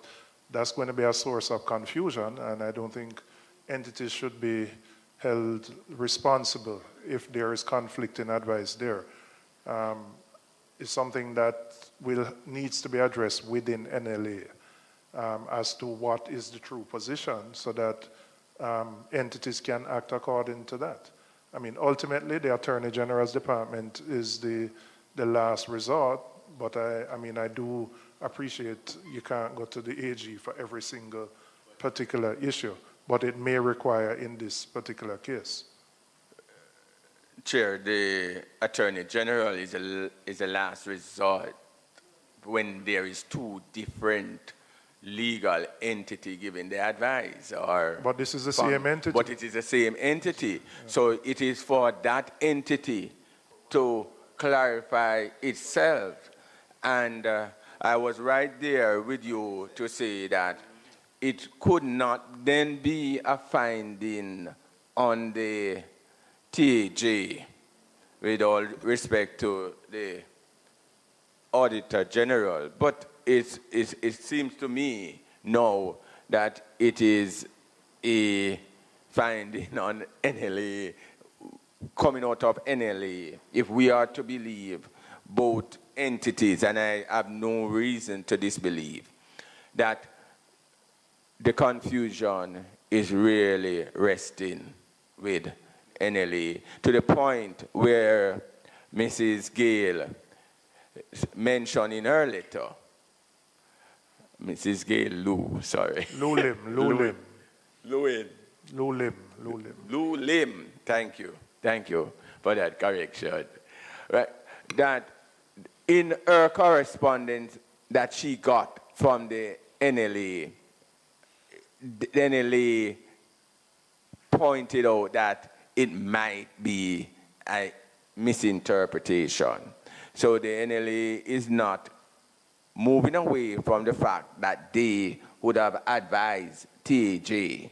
that's going to be a source of confusion, and I don't think entities should be held responsible if there is conflicting advice there. It's something that needs to be addressed within NLA as to what is the true position so that entities can act according to that. I mean, ultimately, the Attorney General's Department is the last resort, but I mean, I do appreciate you can't go to the AG for every single particular issue, but it may require in this particular case. Chair, the Attorney General is a last resort when there is two different legal entity giving the advice. But this is the same entity. But it is the same entity. Yeah. So it is for that entity to clarify itself. And I was right there with you to say that it could not then be a finding on the TJ, with all respect to the Auditor General. But it seems to me now that it is a finding on NLA, coming out of NLA, if we are to believe both entities, and I have no reason to disbelieve, that the confusion is really resting with NLA, to the point where Mrs. Gale mentioned in her letter, Mrs. Gale Lou, sorry. Lou Lim, thank you for that correction. Right, that in her correspondence that she got from the NLA pointed out that it might be a misinterpretation. So the NLA is not moving away from the fact that they would have advised TJ,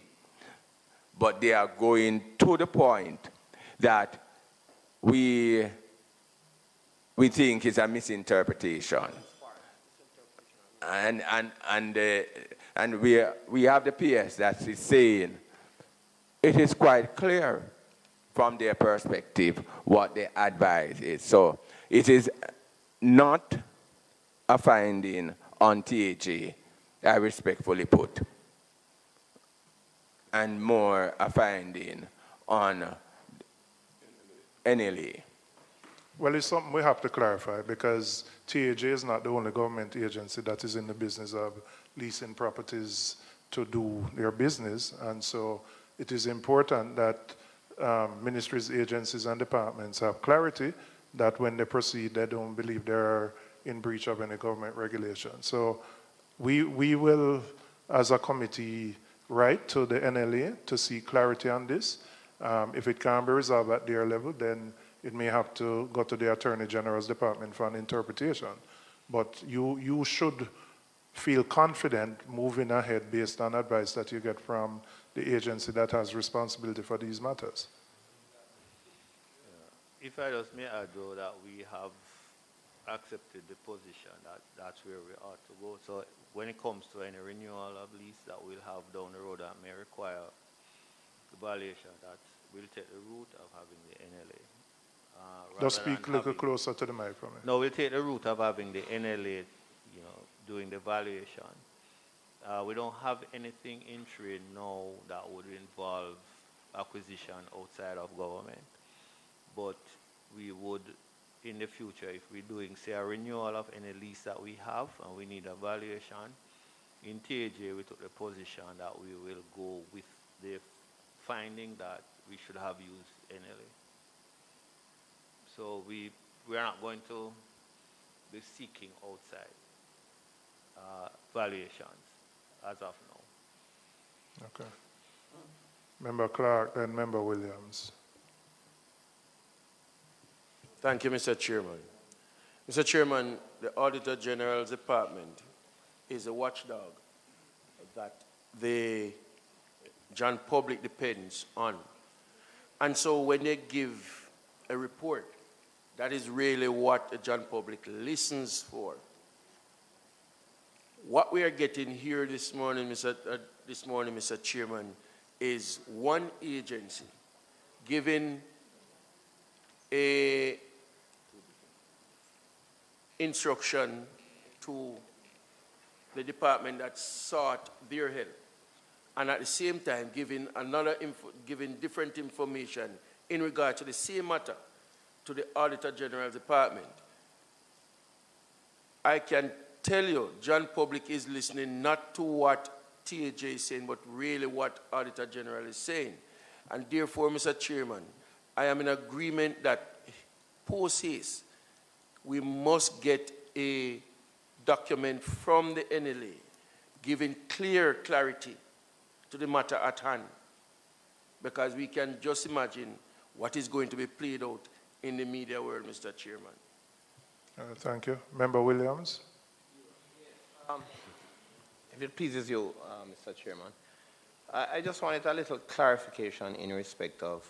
but they are going to the point that we think it's a misinterpretation. And we have the PS that is saying it is quite clear from their perspective what the advice is. So it is not a finding on TJ, I respectfully put, and more a finding on NLA. Well, it's something we have to clarify, because TAJ is not the only government agency that is in the business of leasing properties to do their business. And so it is important that ministries, agencies, and departments have clarity that when they proceed, they don't believe they're in breach of any government regulation. So we will, as a committee, write to the NLA to seek clarity on this. If it can't be resolved at their level, then it may have to go to the Attorney General's department for an interpretation. But you should feel confident moving ahead based on advice that you get from the agency that has responsibility for these matters. If I just may add, though, that we have accepted the position that that's where we ought to go. So when it comes to any renewal of lease that we'll have down the road that may require evaluation, that we'll take the route of having the NLA. Just speak a little closer to the mic for me. No, we'll take the route of having the NLA, doing the valuation. We don't have anything in trade now that would involve acquisition outside of government. But we would, in the future, if we're doing, say, a renewal of any lease that we have and we need a valuation, in TAJ we took the position that we will go with the finding that we should have used NLA. So we are not going to be seeking outside valuations as of now. Okay. Member Clark, then Member Williams. Thank you, Mr. Chairman. Mr. Chairman, the Auditor General's Department is a watchdog that the John public depends on. And so when they give a report, that is really what the John public listens for. What we are getting here this morning, Mr. Chairman, is one agency giving a instruction to the department that sought their help, and at the same time giving different information in regard to the same matter to the Auditor General's Department. I can tell you, John Public is listening not to what TAJ is saying, but really what Auditor General is saying. And therefore, Mr. Chairman, I am in agreement that post haste, we must get a document from the NLA giving clear clarity to the matter at hand, because we can just imagine what is going to be played out in the media world, Mr. Chairman. Thank you. Member Williams? If it pleases you, Mr. Chairman, I just wanted a little clarification in respect of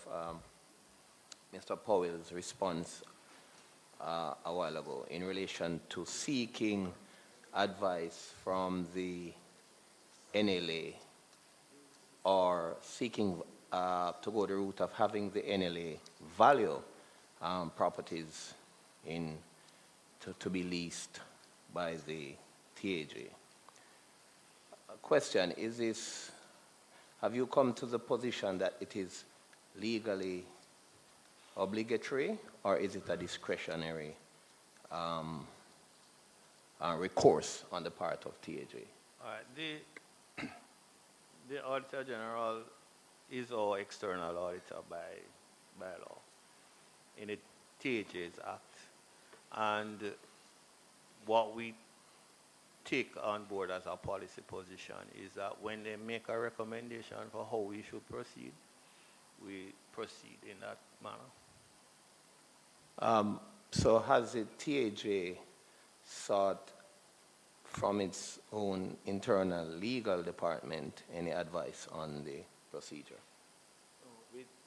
Mr. Powell's response a while ago in relation to seeking advice from the NLA or seeking to go the route of having the NLA value properties to be leased by the TAJ. Question, have you come to the position that it is legally obligatory, or is it a discretionary recourse on the part of TAJ? All right. The Auditor General is our external auditor by law in the TAJ's Act. And what we take on board as a policy position is that when they make a recommendation for how we should proceed, we proceed in that manner. So has the TAJ sought from its own internal legal department any advice on the procedure?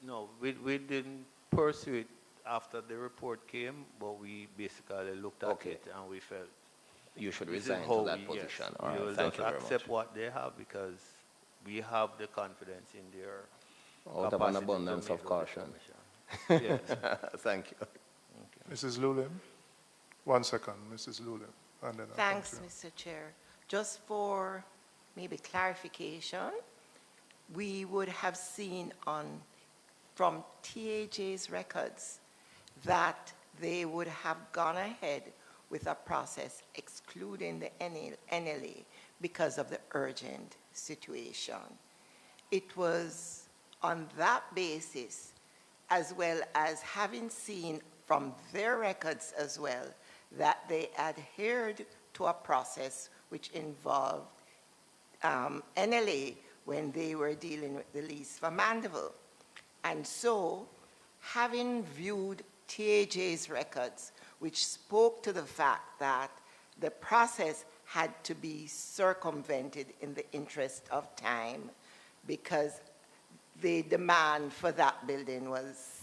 No, we didn't pursue it after the report came, but we basically looked at it and we felt you should resign to that position. Yes, all right, we will thank just you very accept much. what they have because we have the confidence in their out of an abundance of caution. Yes. Thank you. Mrs. Lulin? 1 second, Mrs. Lulin. And then Thanks, Mr. Chair. Just for maybe clarification, we would have seen from TAJ's records that they would have gone ahead with a process excluding the NLA because of the urgent situation. It was on that basis, as well as having seen from their records as well, that they adhered to a process which involved NLA when they were dealing with the lease for Mandeville. And so, having viewed TAJ's records, which spoke to the fact that the process had to be circumvented in the interest of time because the demand for that building was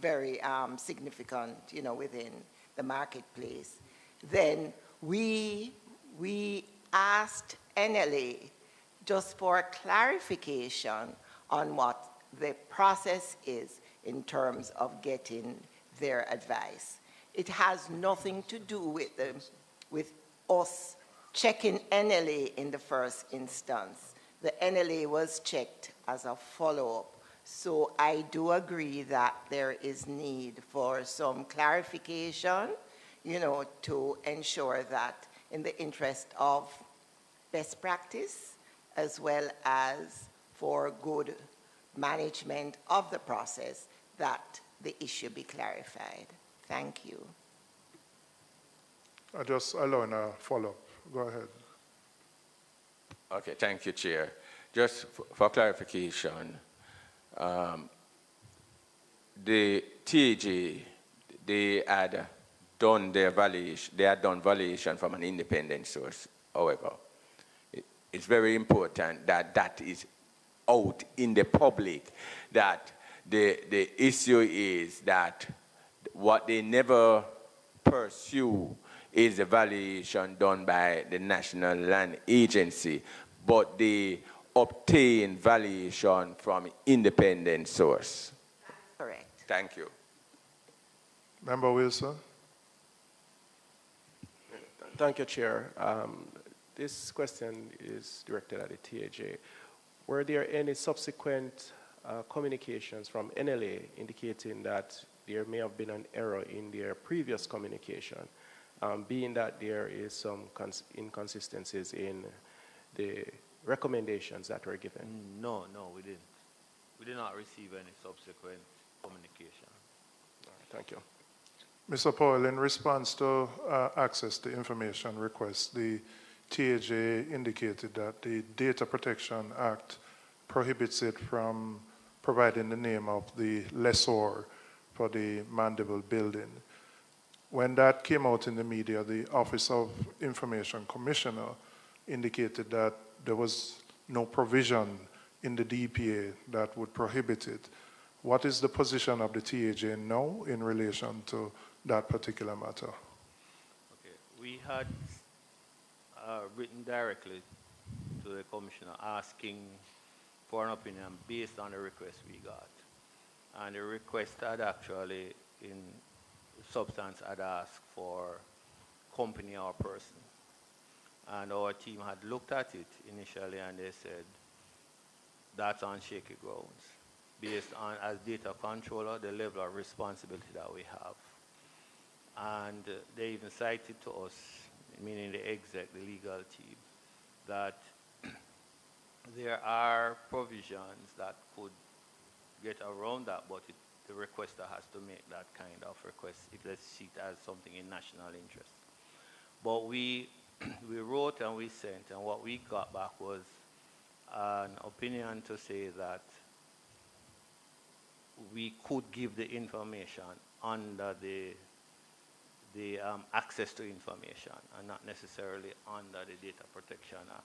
very significant, within the marketplace. Then we asked NLA just for a clarification on what the process is in terms of getting their advice. It has nothing to do with us checking NLA in the first instance. The NLA was checked as a follow-up. So I do agree that there is need for some clarification, to ensure that in the interest of best practice, as well as for good management of the process, that the issue be clarified. Thank you. I just allowing a follow-up. Go ahead. Okay, thank you, Chair. Just for clarification, the TAJ, they had done valuation from an independent source. However, it's very important that that is out in the public, that the issue is that what they never pursue is the valuation done by the National Land Agency, but they obtain valuation from independent source. Correct. Thank you. Member Wilson? Thank you, Chair. This question is directed at the TAJ. Were there any subsequent communications from NLA indicating that there may have been an error in their previous communication, being that there is some inconsistencies in the recommendations that were given? No, we didn't. We did not receive any subsequent communication. All right, thank you. Mr. Powell, in response to access to information requests, the TAJ indicated that the Data Protection Act prohibits it from providing the name of the lessor for the Mandeville building. When that came out in the media, the Office of Information Commissioner indicated that there was no provision in the DPA that would prohibit it. What is the position of the TAJ now in relation to that particular matter? Okay, we had written directly to the commissioner asking for an opinion based on the request we got. And the request had actually, in substance, had asked for company or person. And our team had looked at it initially and they said, that's on shaky grounds, based on, as data controller, the level of responsibility that we have. And they even cited to us, meaning the exec, the legal team, that there are provisions that could get around that, but the requester has to make that kind of request if they see it as something in national interest. But we wrote and we sent, and what we got back was an opinion to say that we could give the information under the access to information and not necessarily under the Data Protection Act.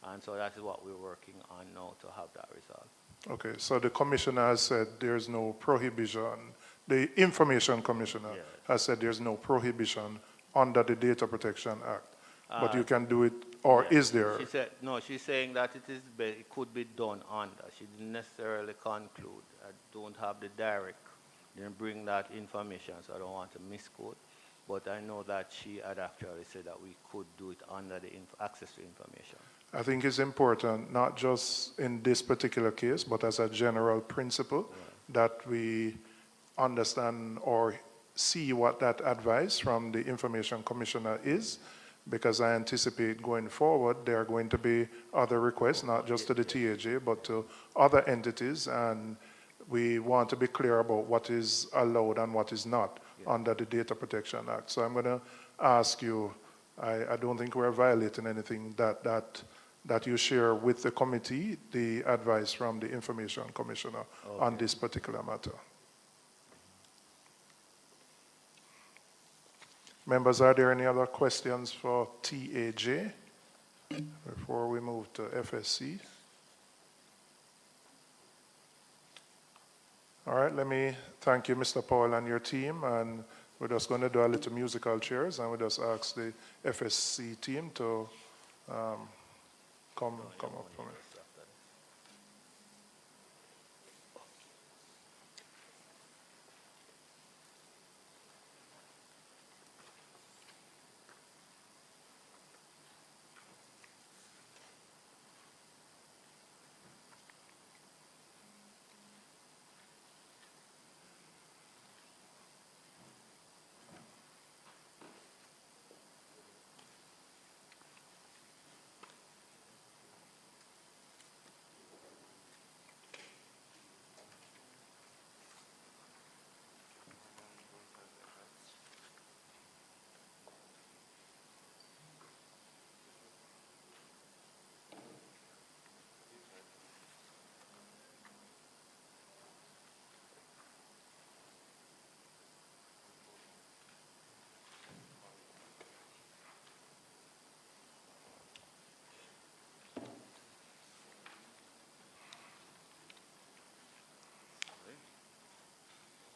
And so that is what we're working on now to have that resolved. Okay, so the commissioner has said there's no prohibition. The information commissioner has said there's no prohibition under the Data Protection Act. But you can do it, or is there? She said, no, she's saying that it could be done under. She didn't necessarily conclude. I don't have the direct, didn't bring that information, so I don't want to misquote. But I know that she had actually said that we could do it under the access to information. I think it's important, not just in this particular case, but as a general principle, that we understand or see what that advice from the information commissioner is, because I anticipate going forward there are going to be other requests, not just to the TAJ, but to other entities, and we want to be clear about what is allowed and what is not under the Data Protection Act. So I'm going to ask you, I don't think we're violating anything, that you share with the committee the advice from the Information Commissioner on this particular matter. Members, are there any other questions for TAJ before we move to FSC? All right, let me thank you, Mr. Powell, and your team, and we're just going to do a little musical chairs, and we just ask the FSC team to come up for me.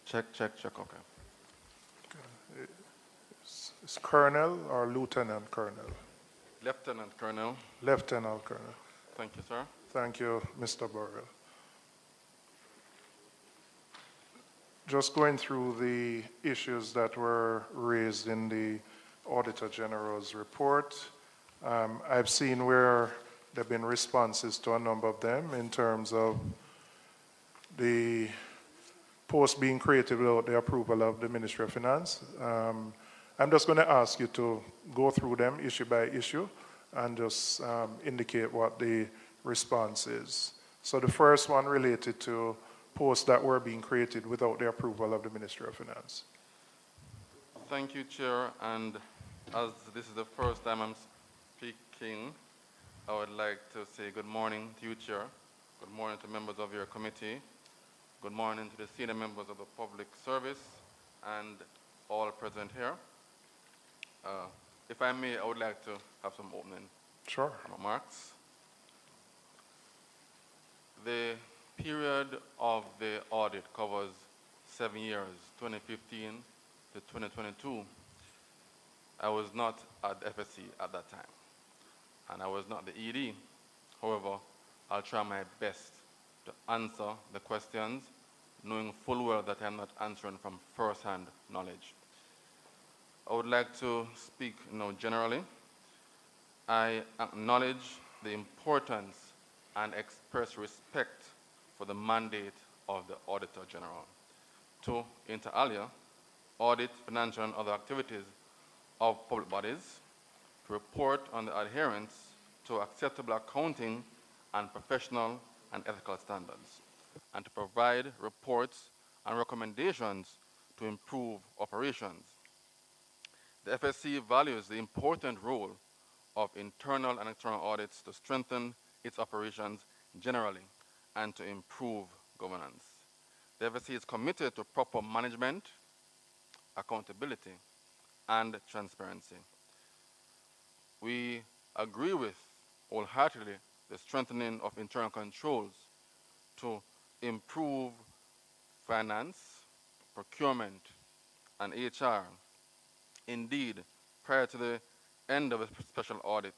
Check, okay. Is Colonel or Lieutenant Colonel? Lieutenant Colonel. Lieutenant Colonel. Thank you, sir. Thank you, Mr. Burrell. Just going through the issues that were raised in the Auditor General's report, I've seen where there have been responses to a number of them in terms of the post being created without the approval of the Ministry of Finance. I'm just going to ask you to go through them issue by issue and just indicate what the response is. So the first one related to posts that were being created without the approval of the Ministry of Finance. Thank you, Chair. And as this is the first time I'm speaking, I would like to say good morning to you, Chair. Good morning to members of your committee. Good morning to the senior members of the public service and all present here. If I may, I would like to have some opening remarks. The period of the audit covers 7 years, 2015 to 2022. I was not at the FSC at that time, and I was not the ED. However, I'll try my best to answer the questions, knowing full well that I'm not answering from first-hand knowledge. I would like to speak generally. I acknowledge the importance and express respect for the mandate of the Auditor General to, inter alia, audit financial and other activities of public bodies, to report on the adherence to acceptable accounting and professional and ethical standards, and to provide reports and recommendations to improve operations. The FSC values the important role of internal and external audits to strengthen its operations generally and to improve governance. The FSC is committed to proper management, accountability, and transparency. We agree with wholeheartedly the strengthening of internal controls to improve finance, procurement, and HR. Indeed, prior to the end of a special audit,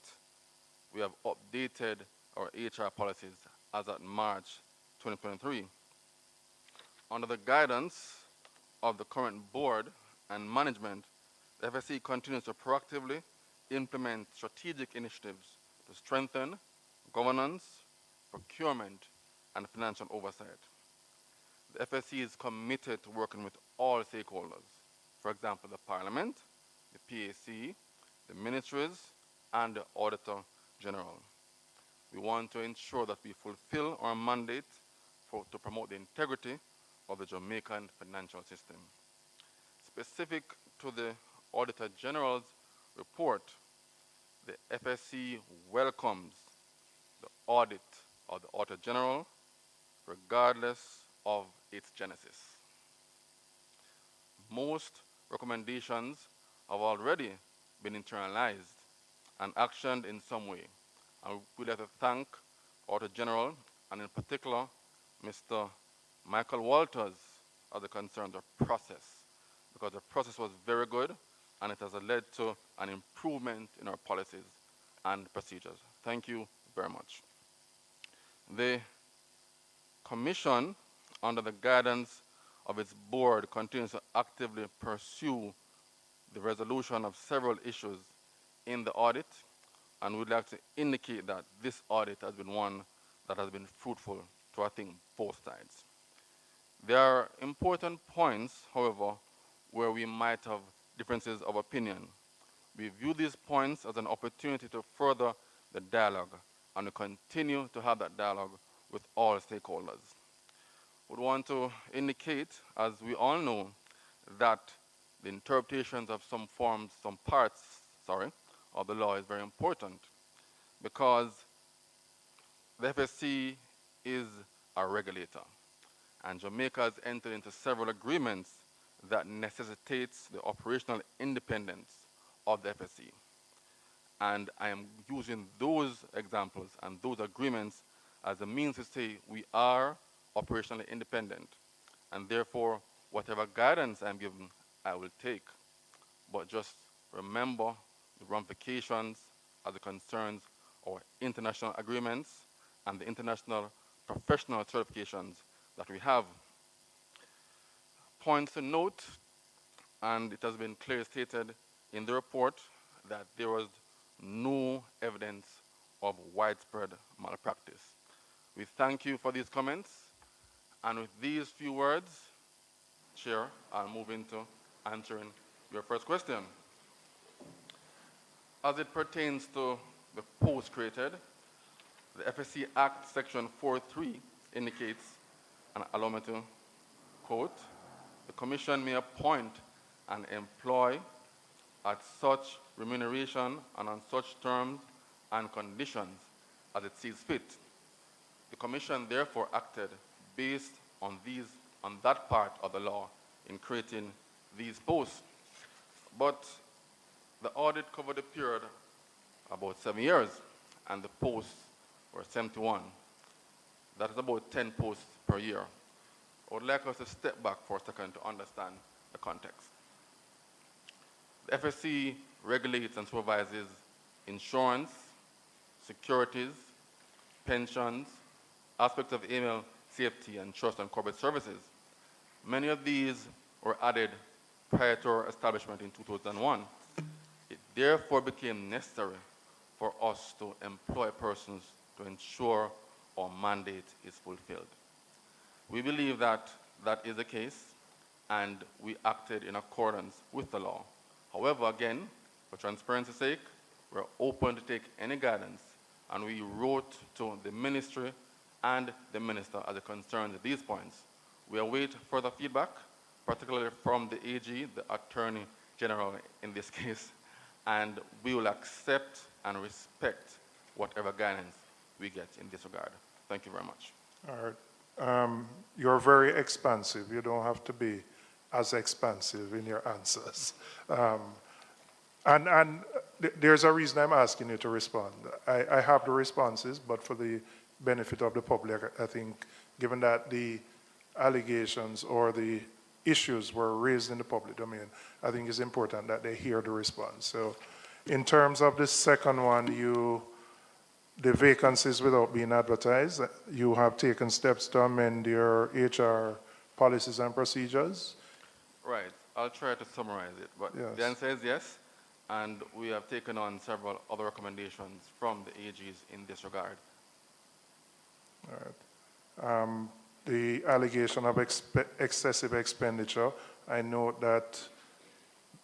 we have updated our HR policies as at March 2023. Under the guidance of the current board and management, the FSC continues to proactively implement strategic initiatives to strengthen governance, procurement, and financial oversight. The FSC is committed to working with all stakeholders, for example, the Parliament, the PAC, the ministries, and the Auditor General. We want to ensure that we fulfill our mandate to promote the integrity of the Jamaican financial system. Specific to the Auditor General's report, the FSC welcomes the audit of the Auditor General regardless of its genesis. Most recommendations have already been internalized and actioned in some way. And we'd like to thank Auditor General, and in particular, Mr. Michael Walters, as it concerns the process, because the process was very good and it has led to an improvement in our policies and procedures. Thank you very much. The Commission, under the guidance of its board, continues to actively pursue the resolution of several issues in the audit, and we'd like to indicate that this audit has been one that has been fruitful to, I think, both sides. There are important points, however, where we might have differences of opinion. We view these points as an opportunity to further the dialogue, and we continue to have that dialogue with all stakeholders. We want to indicate, as we all know, that the interpretations of some parts of the law is very important, because the FSC is a regulator, and Jamaica has entered into several agreements that necessitates the operational independence of the FSC. And I am using those examples and those agreements as a means to say we are operationally independent, and therefore whatever guidance I'm given, I will take. But just remember the ramifications as it concerns our international agreements and the international professional certifications that we have. Points to note, and it has been clearly stated in the report that there was no evidence of widespread malpractice. We thank you for these comments, and with these few words, Chair, I'll move into answering your first question. As it pertains to the post created. The FSC Act Section 4.3 indicates, and allow me to quote, the Commission may appoint and employ at such remuneration and on such terms and conditions as it sees fit. The Commission therefore acted based on that part of the law in creating these posts. But the audit covered a period about 7 years, and the posts were 71. That is about 10 posts per year. I would like us to step back for a second to understand the context. The FSC regulates and supervises insurance, securities, pensions, aspects of email safety, and trust and corporate services. Many of these were added prior to our establishment in 2001. It therefore became necessary for us to employ persons to ensure our mandate is fulfilled. We believe that that is the case, and we acted in accordance with the law. However, again, for transparency's sake, we're open to take any guidance, and we wrote to the ministry and the minister as it concerns these points. We await further feedback, particularly from the AG, the Attorney General in this case, and we will accept and respect whatever guidance we get in this regard. Thank you very much. All right. You're very expansive. You don't have to be as expansive in your answers. There's a reason I'm asking you to respond. I have the responses, but for the benefit of the public, I think, given that the allegations or the issues were raised in the public domain, I think it's important that they hear the response. So in terms of the second one, the vacancies without being advertised, you have taken steps to amend your HR policies and procedures? Right. I'll try to summarize it, but yes. The answer is yes, and we have taken on several other recommendations from the AGs in this regard. All right. The allegation of excessive expenditure, I note that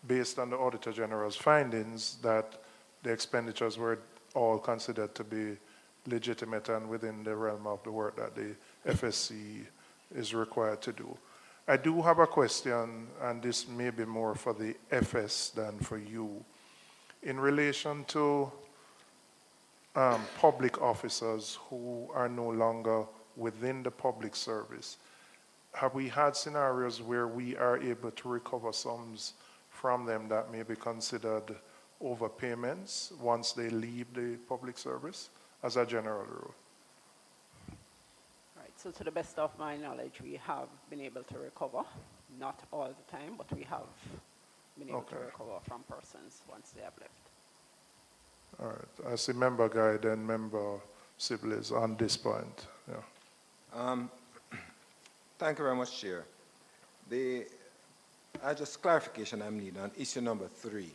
based on the Auditor General's findings, that the expenditures were all considered to be legitimate and within the realm of the work that the FSC is required to do. I do have a question, and this may be more for the FS than for you. In relation to public officers who are no longer within the public service, have we had scenarios where we are able to recover sums from them that may be considered overpayments once they leave the public service, as a general rule? Right, so to the best of my knowledge, we have been able to recover, not all the time, but we have been able to recover from persons once they have left. All right, I see member guide and member Sibley's on this point. Yeah. Thank you very much, Chair. Just clarification I'm needing on issue number 3.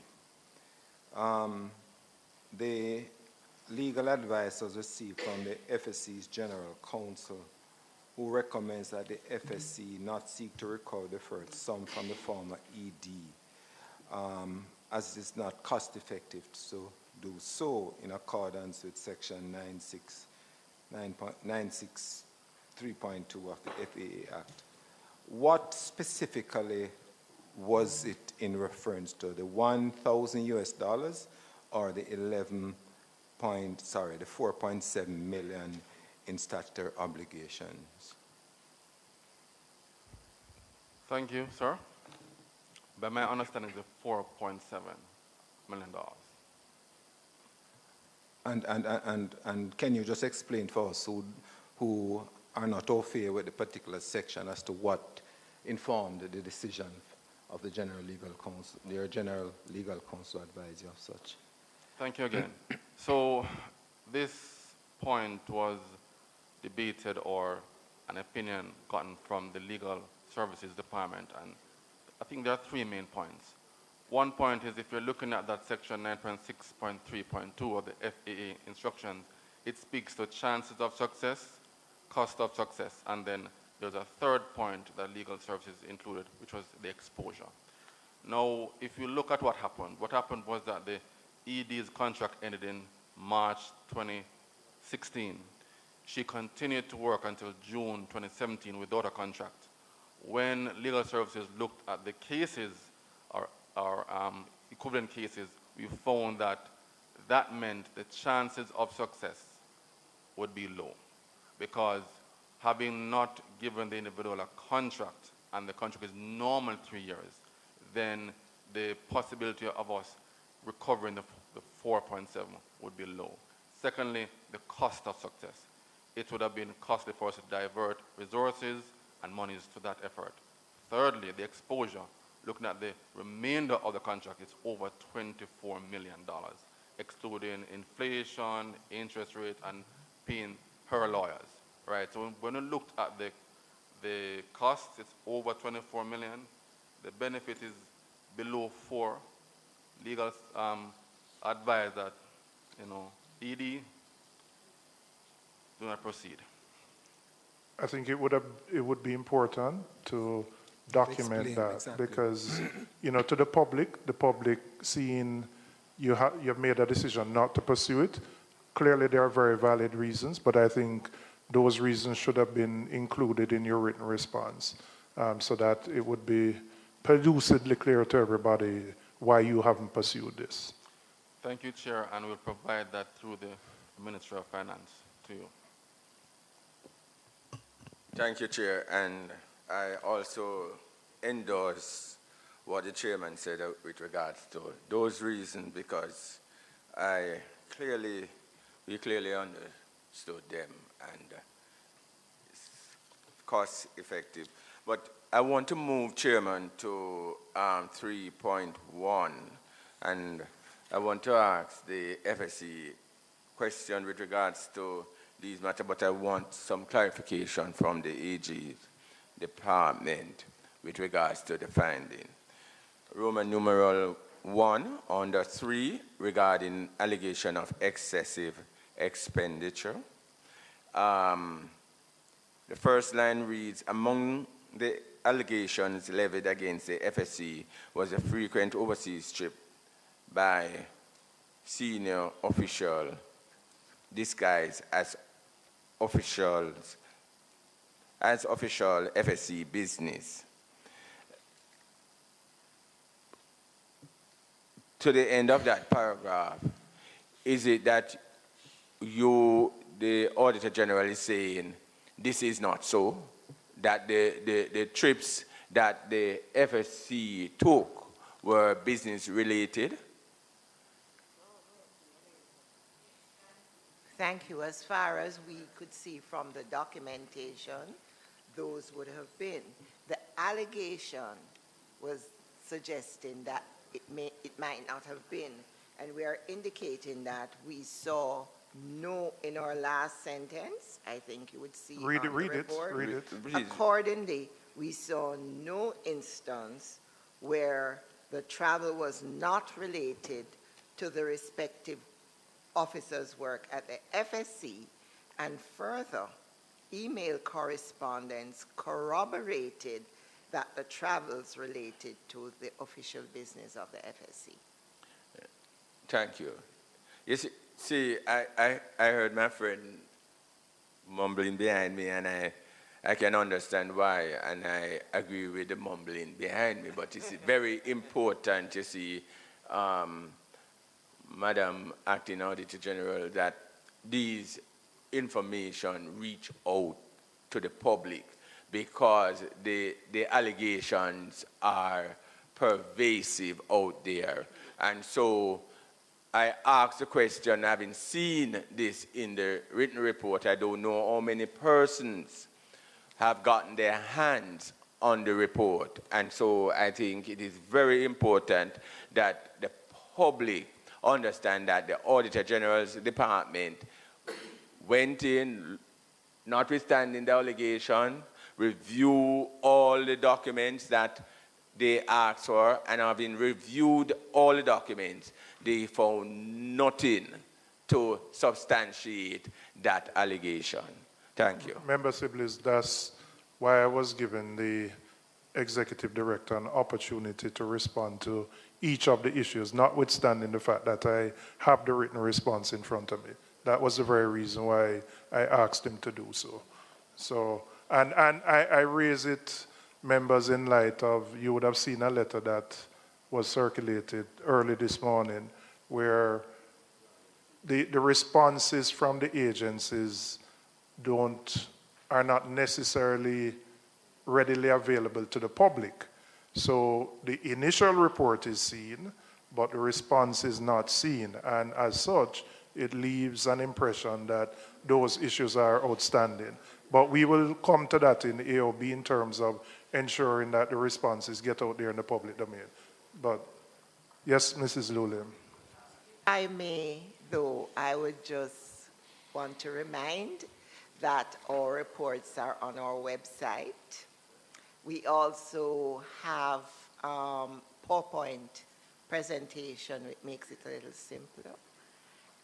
The legal advice was received from the FSC's General Counsel, who recommends that the FSC not seek to recover the deferred sum from the former ED, as it is not cost effective to do so in accordance with section 963.2 of the FAA Act. What specifically was it in reference to, the $1,000 or the 4.7 million in statutory obligations? Thank you, sir. By my understanding, the $4.7 million. And can you just explain for us who are not au fait with the particular section as to what informed the decision of the General Legal Counsel, their General Legal Counsel advisor of such? Thank you again. So this point was debated, or an opinion gotten from the Legal Services Department, and I think there are 3 main points. One point is, if you're looking at that section 9.6.3.2 of the FAA instructions, it speaks to chances of success, cost of success, and then there's a third point that legal services included, which was the exposure. Now, if you look at what happened was that the ED's contract ended in March 2016. She continued to work until June 2017 without a contract. When legal services looked at the cases, or equivalent cases, we found that that meant the chances of success would be low, because having not given the individual a contract, and the contract is normal 3 years, then the possibility of us recovering the 4.7 would be low. Secondly, the cost of success. It would have been costly for us to divert resources and monies to that effort. Thirdly, the exposure. Looking at the remainder of the contract, it's over $24 million, excluding inflation, interest rate, and paying her lawyers, right? So when we looked at the costs, it's over 24 million. The benefit is below 4. Legal advise that, ED, do not proceed. I think it would be important to document Explain, that exactly. because, to the public seeing you have made a decision not to pursue it. Clearly, there are very valid reasons, but I think those reasons should have been included in your written response so that it would be pellucidly clear to everybody why you haven't pursued this. Thank you, Chair, and we'll provide that through the Ministry of Finance to you. Thank you, Chair, and I also endorse what the Chairman said with regards to those reasons, because we clearly understood them, and it's cost effective. But I want to move, Chairman, to 3.1, and I want to ask the FSC question with regards to these matters, but I want some clarification from the AG's department with regards to the finding. Roman numeral 1 under 3 regarding allegation of excessive expenditure. The first line reads, among the allegations levied against the FSC was a frequent overseas trip by senior official disguised as official FSC business. To the end of that paragraph, is it that the Auditor General is saying this is not so, that the trips that the FSC took were business related? Thank you. As far as we could see from the documentation, those would have been. The allegation was suggesting that it might not have been, and we are indicating that we saw no, in our last sentence, I think you would see Read on the report. it. Accordingly, we saw no instance where the travel was not related to the respective officers' work at the FSC, and further, email correspondence corroborated that the travels related to the official business of the FSC. Thank you. You see, I heard my friend mumbling behind me, and I can understand why, and I agree with the mumbling behind me, but it's very important to see, Madam Acting Auditor General, that these information reach out to the public, because the allegations are pervasive out there. And so I asked the question, having seen this in the written report, I don't know how many persons have gotten their hands on the report. And so I think it is very important that the public understand that the Auditor General's department went in, notwithstanding the allegation, review all the documents that they asked for, and having reviewed all the documents, they found nothing to substantiate that allegation. Thank you. Member Sibley's, that's why I was given the Executive Director an opportunity to respond to each of the issues, notwithstanding the fact that I have the written response in front of me. That was the very reason why I asked him to do so. So, and I raise it, members, in light of, you would have seen a letter that was circulated early this morning where the responses from the agencies are not necessarily readily available to the public. So the initial report is seen, but the response is not seen. And as such, it leaves an impression that those issues are outstanding. But we will come to that in the AOB in terms of ensuring that the responses get out there in the public domain. But yes, Mrs. Lulim. I may, though, I would just want to remind that our reports are on our website. We also have PowerPoint presentation, which makes it a little simpler.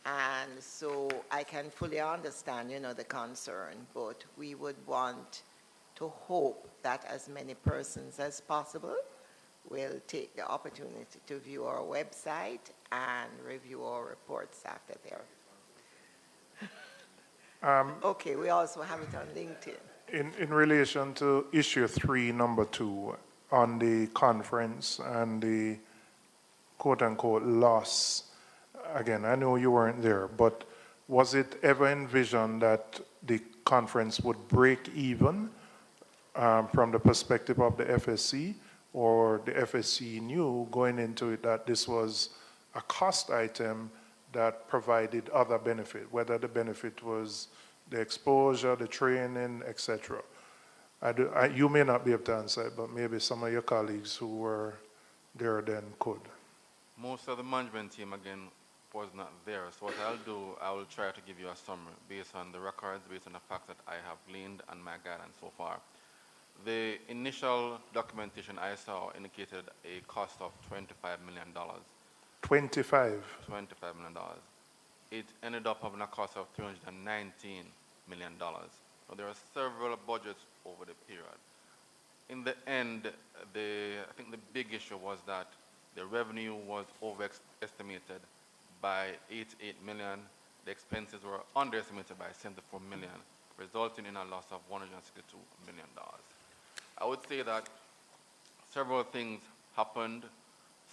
And so I can fully understand, the concern, but we would want to hope that as many persons as possible will take the opportunity to view our website and review our reports after there. Okay, we also have it on LinkedIn. In relation to issue 3, number 2, on the conference and the quote-unquote loss, again, I know you weren't there, but was it ever envisioned that the conference would break even from the perspective of the FSC, or the FSC knew going into it that this was a cost item that provided other benefit, whether the benefit was the exposure, the training, etc.? You may not be able to answer it, but maybe some of your colleagues who were there then could. Most of the management team, again, was not there. So what I'll do, I will try to give you a summary based on the records, based on the facts that I have gleaned and my guidance so far. The initial documentation I saw indicated a cost of $25 million. 25? $25 million. It ended up having a cost of $319 million. So there are several budgets over the period. In the end, I think the big issue was that the revenue was overestimated by 88 million. The expenses were underestimated by 74 million, resulting in a loss of $162 million. I would say that several things happened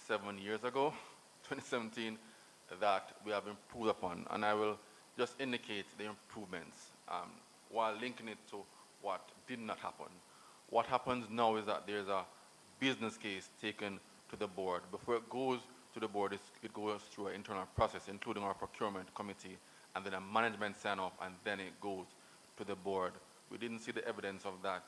7 years ago, 2017, that we have improved upon, and I will just indicate the improvements while linking it to what did not happen. What happens now is that there's a business case taken to the board. Before it goes to the board, it goes through an internal process, including our procurement committee, and then a management sign-off, and then it goes to the board. We didn't see the evidence of that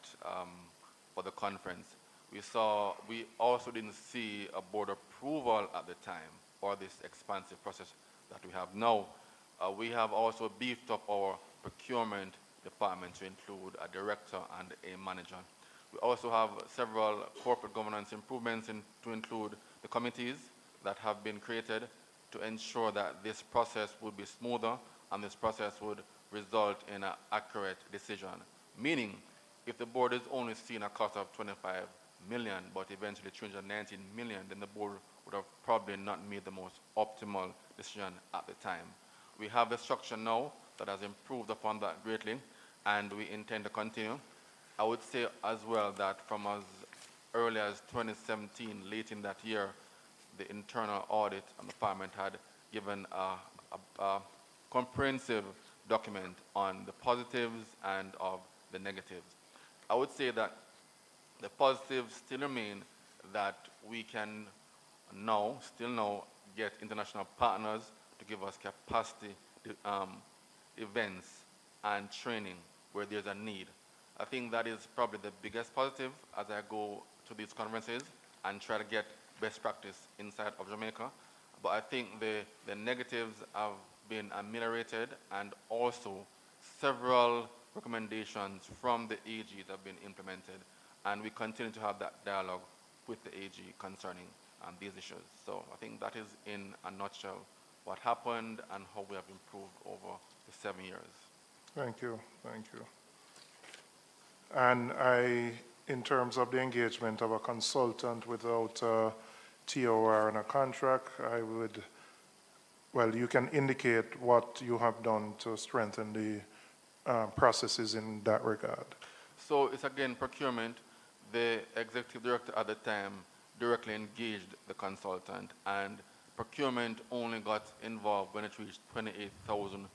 for the conference. We also didn't see a board approval at the time for this expansive process that we have now. We have also beefed up our procurement department to include a director and a manager. We also have several corporate governance improvements to include the committees that have been created to ensure that this process would be smoother and this process would result in an accurate decision. Meaning, if the board is only seeing a cost of 25 million, but eventually 319 million, then the board would have probably not made the most optimal decision at the time. We have a structure now that has improved upon that greatly, and we intend to continue. I would say as well that from as early as 2017, late in that year, the internal audit and the department had given a comprehensive document on the positives and of the negatives. I would say that the positives still remain that we can still now get international partners to give us capacity events and training where there's a need. I think that is probably the biggest positive as I go to these conferences and try to get best practice inside of Jamaica. But I think the negatives have been ameliorated, and also several recommendations from the AGs have been implemented, and we continue to have that dialogue with the AG concerning these issues. So I think that is in a nutshell what happened and how we have improved over the 7 years. Thank you, thank you. And in terms of the engagement of a consultant without TOR on a contract, I would, well, you can indicate what you have done to strengthen the processes in that regard. So it's again procurement. The executive director at the time directly engaged the consultant, and procurement only got involved when it reached $28,000.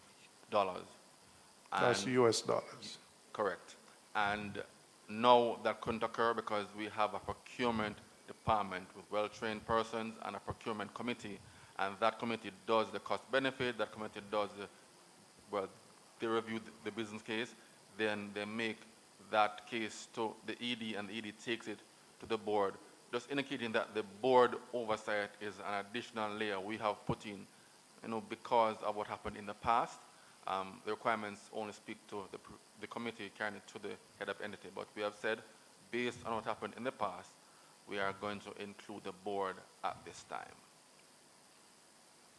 That's US dollars. Correct. And now that couldn't occur because we have a procurement department with well-trained persons and a procurement committee, and that committee does the cost benefit, that committee does the, well, they review the business case, then they make that case to the ED, and the ED takes it to the board, just indicating that the board oversight is an additional layer we have put in, because of what happened in the past. The requirements only speak to the committee carrying it to the head of entity, but we have said, based on what happened in the past, we are going to include the board at this time.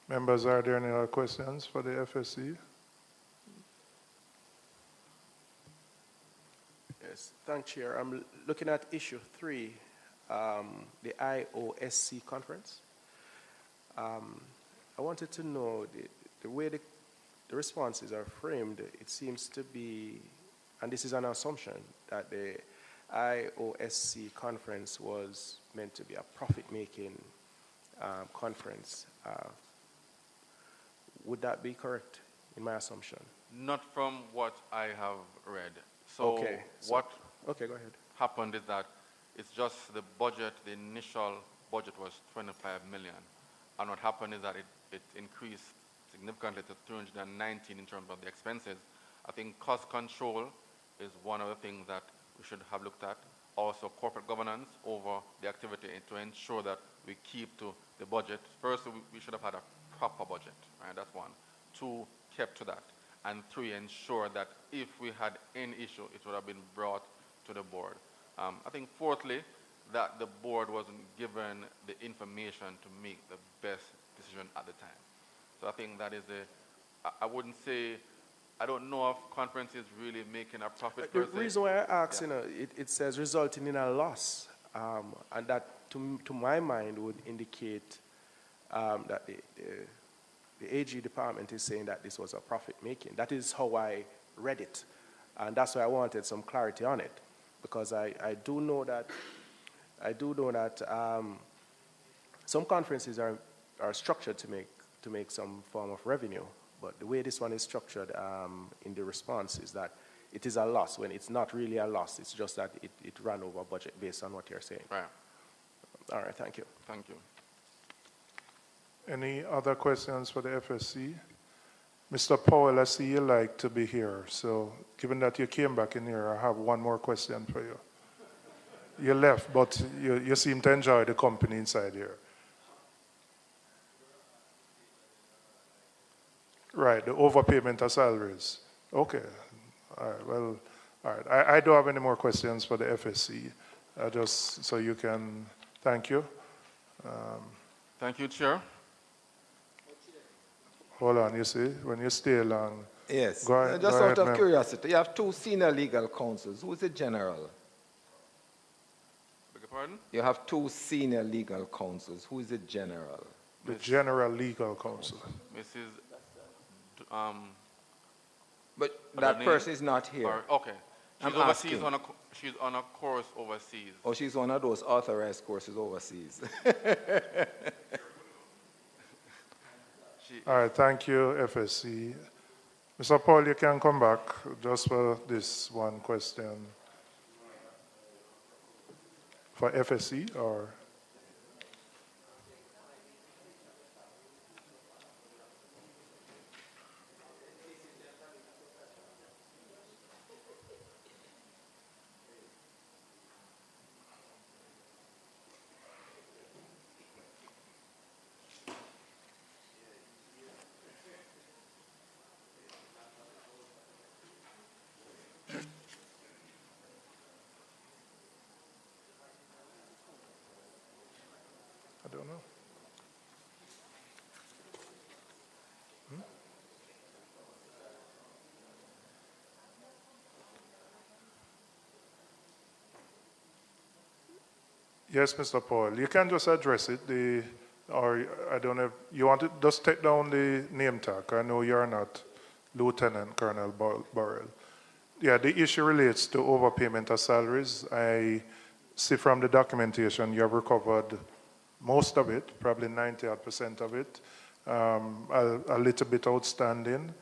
Members, are there any other questions for the FSC? Yes, thanks, Chair. I'm looking at issue 3, the IOSC conference. I wanted to know the way the responses are framed. It seems to be, and this is an assumption, that the IOSC conference was meant to be a profit-making conference. Would that be correct in my assumption? Not from what I have read. So okay. Okay, go ahead. Happened is that it's just the budget, the initial budget was 25 million. And what happened is that it increased significantly to 319 in terms of the expenses. I think cost control is one of the things that we should have looked at. Also corporate governance over the activity to ensure that we keep to the budget. First, we should have had a proper budget, right? That's one. 2, kept to that. And 3, ensure that if we had any issue, it would have been brought to the board. I think fourthly, that the board wasn't given the information to make the best decision at the time. So I think that is I wouldn't say, I don't know if conferences really making a profit per se. The reason why I ask, it says resulting in a loss, and that to my mind would indicate that the AG department is saying that this was a profit making. That is how I read it, and that's why I wanted some clarity on it, because I do know that some conferences are structured to make some form of revenue, but the way this one is structured in the response is that it is a loss when it's not really a loss. It's just that it ran over budget based on what you're saying. Right. All right, thank you. Thank you. Any other questions for the FSC? Mr. Powell, I see you like to be here, so given that you came back in here, I have one more question for you. You left, but you seem to enjoy the company inside here. Right, the overpayment of salaries. Okay, all right, well, all right. I don't have any more questions for the FSC, just so you can, thank you. Thank you, Chair. Hold on, you see, when you stay long. Yes, go ahead, just go out ahead, of curiosity, you have 2 senior legal counsels. Who's the general? Beg your pardon? You have 2 senior legal counsels. Who is the general? The general legal counsel. Mrs. But that person is not here. Okay. She's I'm overseas asking. She's on a course overseas. Oh, she's one of those authorized courses overseas. All right, thank you, FSC. Mr. Paul, you can come back just for this one question. For FSC or? Yes, Mr. Paul. You can just address it. Or I don't know. You want to just take down the name tag. I know you're not Lieutenant Colonel Burrell. Yeah, the issue relates to overpayment of salaries. I see from the documentation you have recovered most of it, probably 90% of it. A little bit outstanding.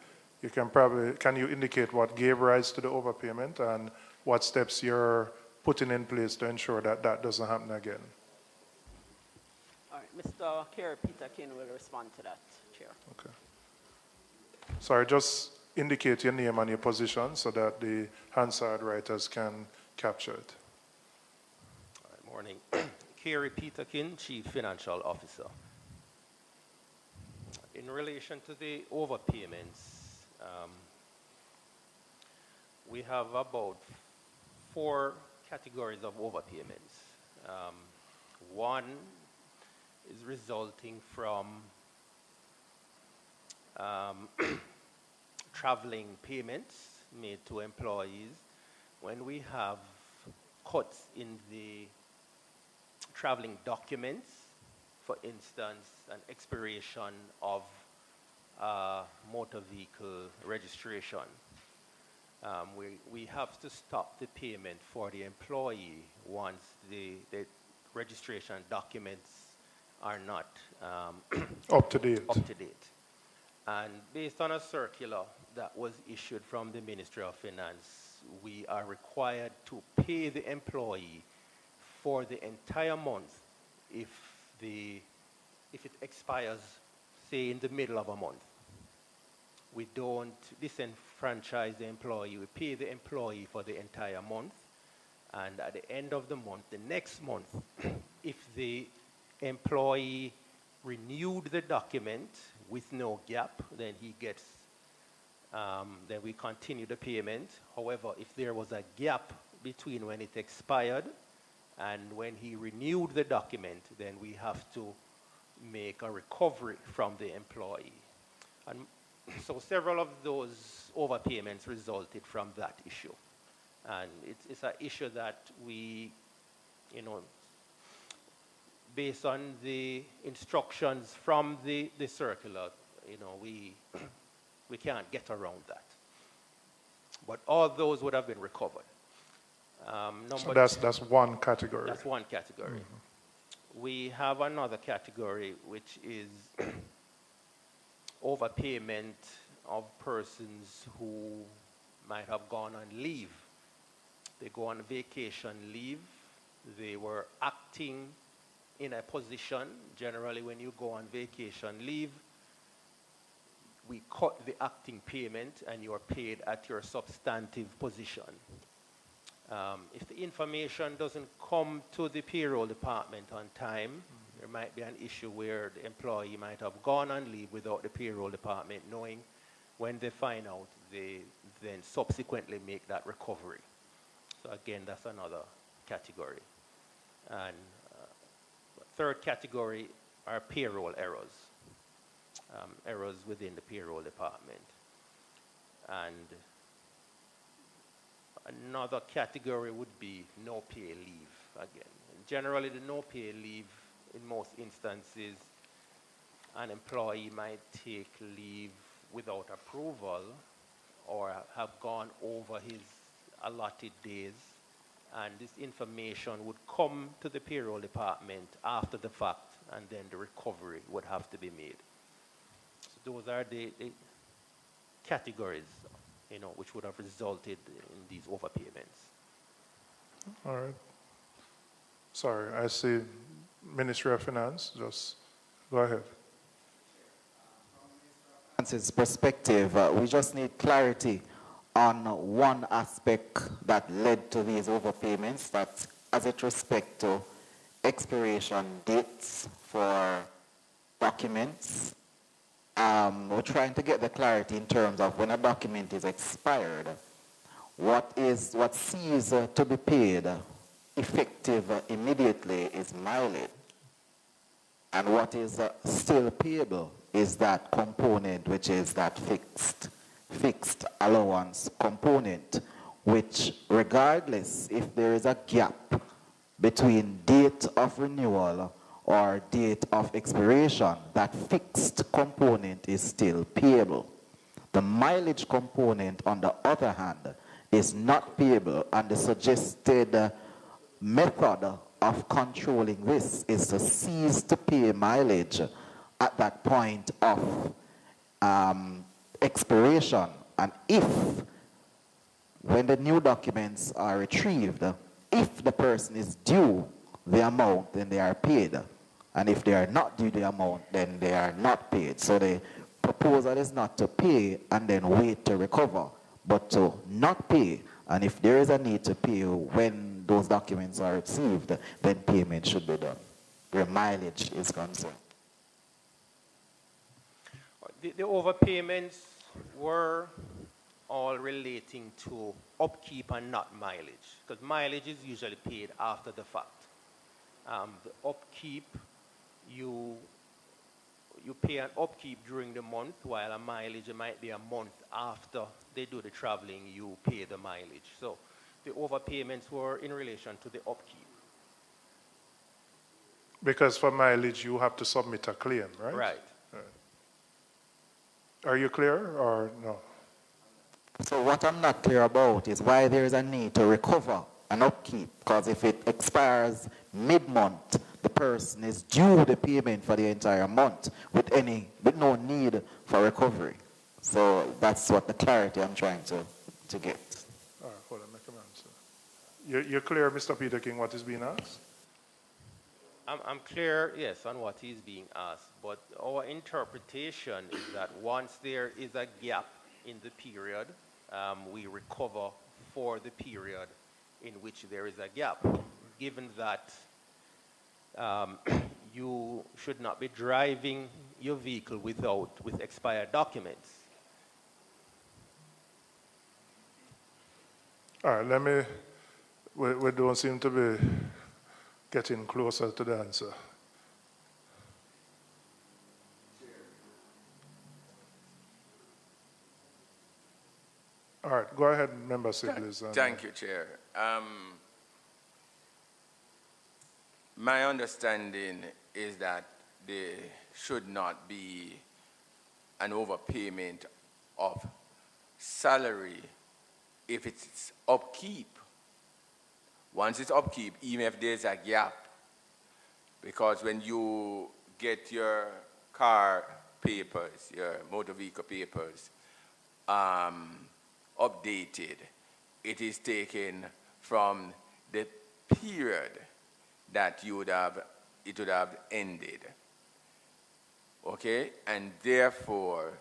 You can you indicate what gave rise to the overpayment and what steps you're putting in place to ensure that that doesn't happen again? All right, Mr. Kerry Peterkin will respond to that, Chair. Okay. Sorry, just indicate your name and your position so that the Hansard writers can capture it. All right, morning. Kerry Peterkin, Chief Financial Officer. In relation to the overpayments, we have about 4 categories of overpayments. One is resulting from traveling payments made to employees when we have cuts in the traveling documents, for instance, an expiration of motor vehicle registration. We have to stop the payment for the employee once the registration documents are not up to date. And based on a circular that was issued from the Ministry of Finance, we are required to pay the employee for the entire month if it expires, say, in the middle of a month. We don't disenfranchise the employee. We pay the employee for the entire month. And at the end of the month, the next month, if the employee renewed the document with no gap, then he gets, then we continue the payment. However, if there was a gap between when it expired and when he renewed the document, then we have to make a recovery from the employee. And so several of those overpayments resulted from that issue. And it's an issue that we, based on the instructions from the circular, we can't get around that. But all those would have been recovered. So that's one category. That's one category. Mm-hmm. We have another category, which is overpayment of persons who might have gone on leave. They go on vacation leave. They were acting in a position. Generally, when you go on vacation leave, we cut the acting payment and you are paid at your substantive position. If the information doesn't come to the payroll department on time, there might be an issue where the employee might have gone on leave without the payroll department knowing. When they find out, they then subsequently make that recovery. So again, that's another category. And third category are payroll errors, errors within the payroll department. And another category would be no pay leave again. Generally, the no pay leave, in most instances, an employee might take leave without approval or have gone over his allotted days, and this information would come to the payroll department after the fact, and then the recovery would have to be made. So those are the categories, which would have resulted in these overpayments. All right. Sorry, I see Ministry of Finance. Just go ahead. From Finance's perspective, we just need clarity on one aspect that led to these overpayments, that as it respects to expiration dates for documents. We're trying to get the clarity in terms of when a document is expired, what ceases to be paid effective immediately is mileage, and what is still payable is that component, which is that fixed allowance component, which regardless if there is a gap between date of renewal or date of expiration, that fixed component is still payable. The mileage component, on the other hand, is not payable, and the suggested method of controlling this is to cease to pay mileage at that point of expiration. And if, when the new documents are retrieved, if the person is due the amount, then they are paid. And if they are not due the amount, then they are not paid. So the proposal is not to pay and then wait to recover, but to not pay. And if there is a need to pay when those documents are received, then payment should be done, where mileage is concerned. The overpayments were all relating to upkeep and not mileage, because mileage is usually paid after the fact. The upkeep, you pay an upkeep during the month, while a mileage, it might be a month after they do the traveling, you pay the mileage. So the overpayments were in relation to the upkeep. Because for mileage, you have to submit a claim, right? Right. Are you clear or no? So what I'm not clear about is why there is a need to recover an upkeep, because if it expires mid-month, the person is due the payment for the entire month with no need for recovery. So that's what the clarity I'm trying to get. All right, hold on, make an answer. You're clear, Mr. Peter King, what is being asked? I'm clear, yes, on what is being asked, but our interpretation is that once there is a gap in the period, we recover for the period in which there is a gap, given that you should not be driving your vehicle with expired documents. All right, we don't seem to be getting closer to the answer. All right, go ahead, Member Sibley's. Thank you, Chair. My understanding is that there should not be an overpayment of salary if it's upkeep. Once it's upkeep, even if there's a gap, because when you get your car papers, your motor vehicle papers, updated, it is taken from the period that it would have ended. Okay? And therefore,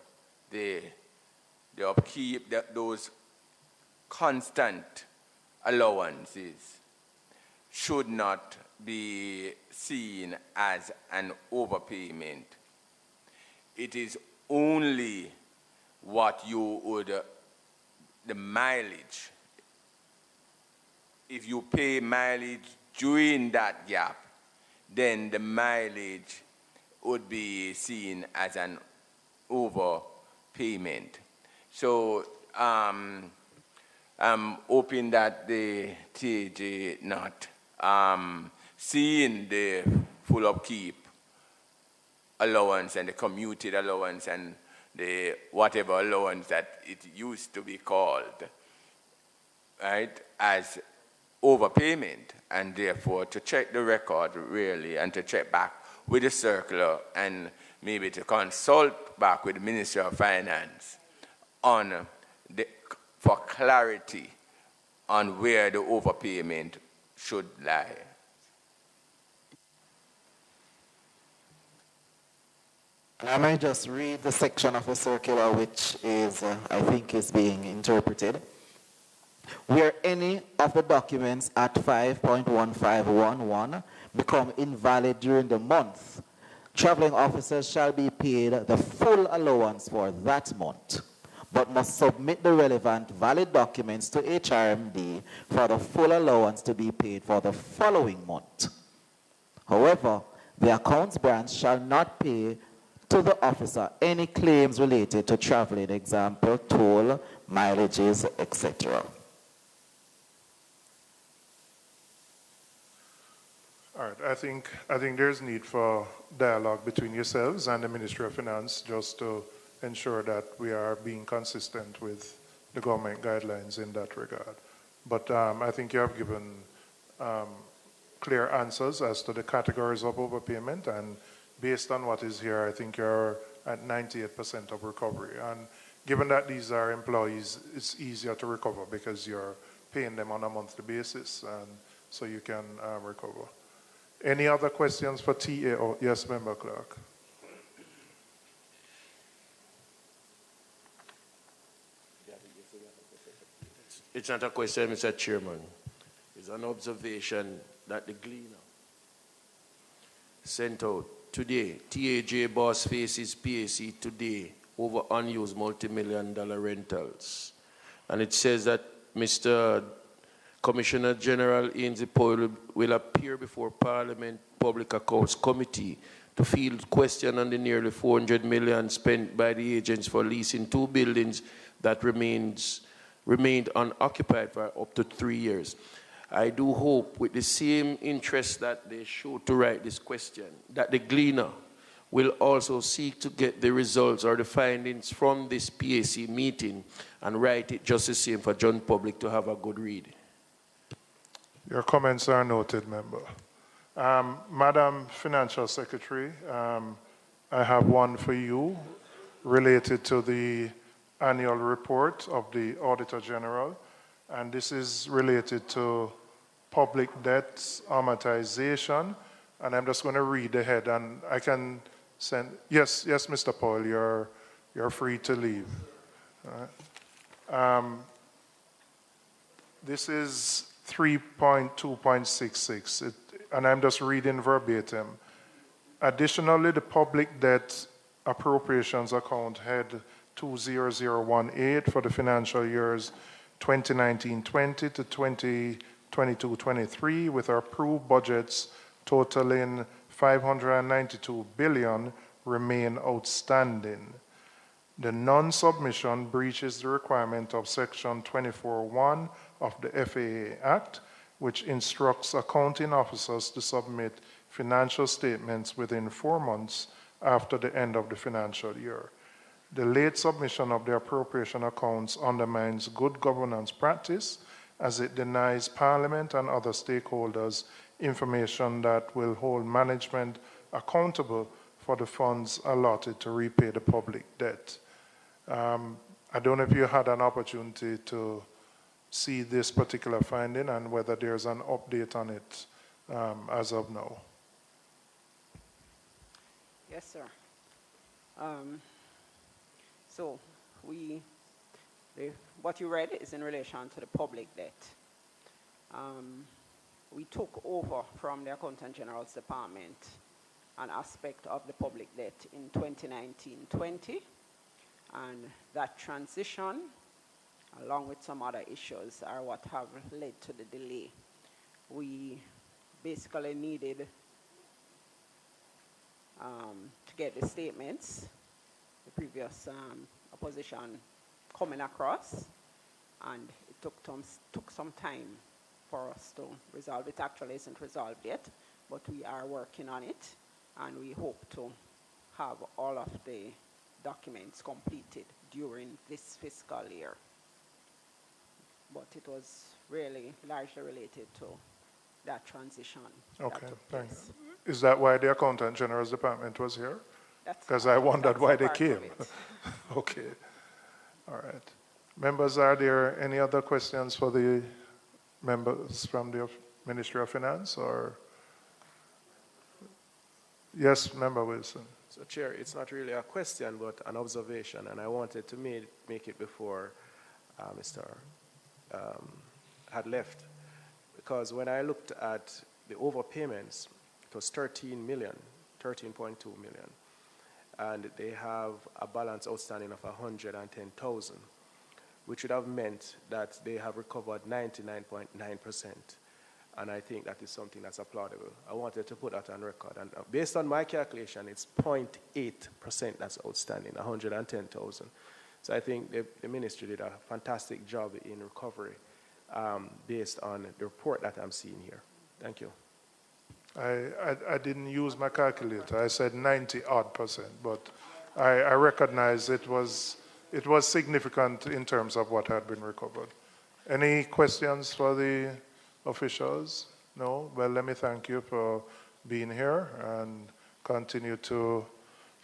the upkeep, those constant allowances should not be seen as an overpayment. It is only what you would, the mileage. If you pay mileage during that gap, then the mileage would be seen as an overpayment. So I'm hoping that the TJ not seeing the full upkeep allowance and the commuted allowance and the whatever allowance that it used to be called, right, as overpayment, and therefore to check the record really and to check back with the circular and maybe to consult back with the Ministry of Finance on for clarity on where the overpayment should lie. I might just read the section of the circular which is, I think, is being interpreted. Where any of the documents at 5.1511 become invalid during the month, traveling officers shall be paid the full allowance for that month, but must submit the relevant valid documents to HRMD for the full allowance to be paid for the following month. However, the accounts branch shall not pay to the officer any claims related to traveling, example, toll, mileages, etc. All right, I think there's need for dialogue between yourselves and the Ministry of Finance just to ensure that we are being consistent with the government guidelines in that regard. But I think you have given clear answers as to the categories of overpayment, and based on what is here, I think you're at 98% of recovery. And given that these are employees, it's easier to recover because you're paying them on a monthly basis, and so you can recover. Any other questions for TA? Oh, yes, Member Clerk. It's not a question, Mr. Chairman. It's an observation that the Gleaner sent out today. TAJ boss faces PAC today over unused multi-million-dollar rentals. And it says that Mr. Commissioner General Ainsley Powell will appear before Parliament Public Accounts Committee to field question on the nearly $400 million spent by the agents for leasing 2 buildings that remained unoccupied for up to 3 years. I do hope, with the same interest that they show to write this question, that the Gleaner will also seek to get the results or the findings from this PAC meeting and write it just the same for John Public to have a good read. Your comments are noted, Member. Madam Financial Secretary, I have one for you related to the annual report of the Auditor General, and this is related to public debt amortization, and I'm just going to read ahead, and I can send, yes, Mr. Paul, you're free to leave. All right. This is 3.2.66, and I'm just reading verbatim. Additionally, the public debt appropriations account head 20018 for the financial years 2019-20 to 2022-23 with approved budgets totaling $592 billion remain outstanding. The non-submission breaches the requirement of Section 24(1) of the FAA Act, which instructs accounting officers to submit financial statements within 4 months after the end of the financial year. The late submission of the appropriation accounts undermines good governance practice as it denies Parliament and other stakeholders information that will hold management accountable for the funds allotted to repay the public debt. I don't know if you had an opportunity to see this particular finding and whether there's an update on it as of now. Yes, sir. So what you read is in relation to the public debt. We took over from the Accountant General's Department an aspect of the public debt in 2019-20, and that transition, along with some other issues, are what have led to the delay. We basically needed to get the statements, the previous opposition coming across, and it took some time for us to resolve. It actually isn't resolved yet, but we are working on it, and we hope to have all of the documents completed during this fiscal year. But it was really largely related to that transition. Okay, thanks. Is that why the Accountant General's Department was here? Because I wondered why they came. Okay, all right. Members, are there any other questions for the members from the Ministry of Finance? Or yes, Member Wilson. So, Chair, it's not really a question, but an observation, and I wanted to make it before Mr. Had left, because when I looked at the overpayments, it was 13.2 million, and they have a balance outstanding of 110,000, which would have meant that they have recovered 99.9%. And I think that is something that's applaudable. I wanted to put that on record. And based on my calculation, it's 0.8% that's outstanding, 110,000. So I think the ministry did a fantastic job in recovery based on the report that I'm seeing here. Thank you. I didn't use my calculator. I said 90-odd%, but I recognize it was significant in terms of what had been recovered. Any questions for the officials? No? Well, let me thank you for being here and continue to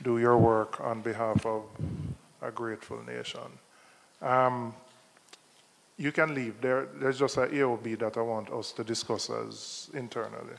do your work on behalf of a grateful nation. You can leave. There's just an AOB that I want us to discuss as internally.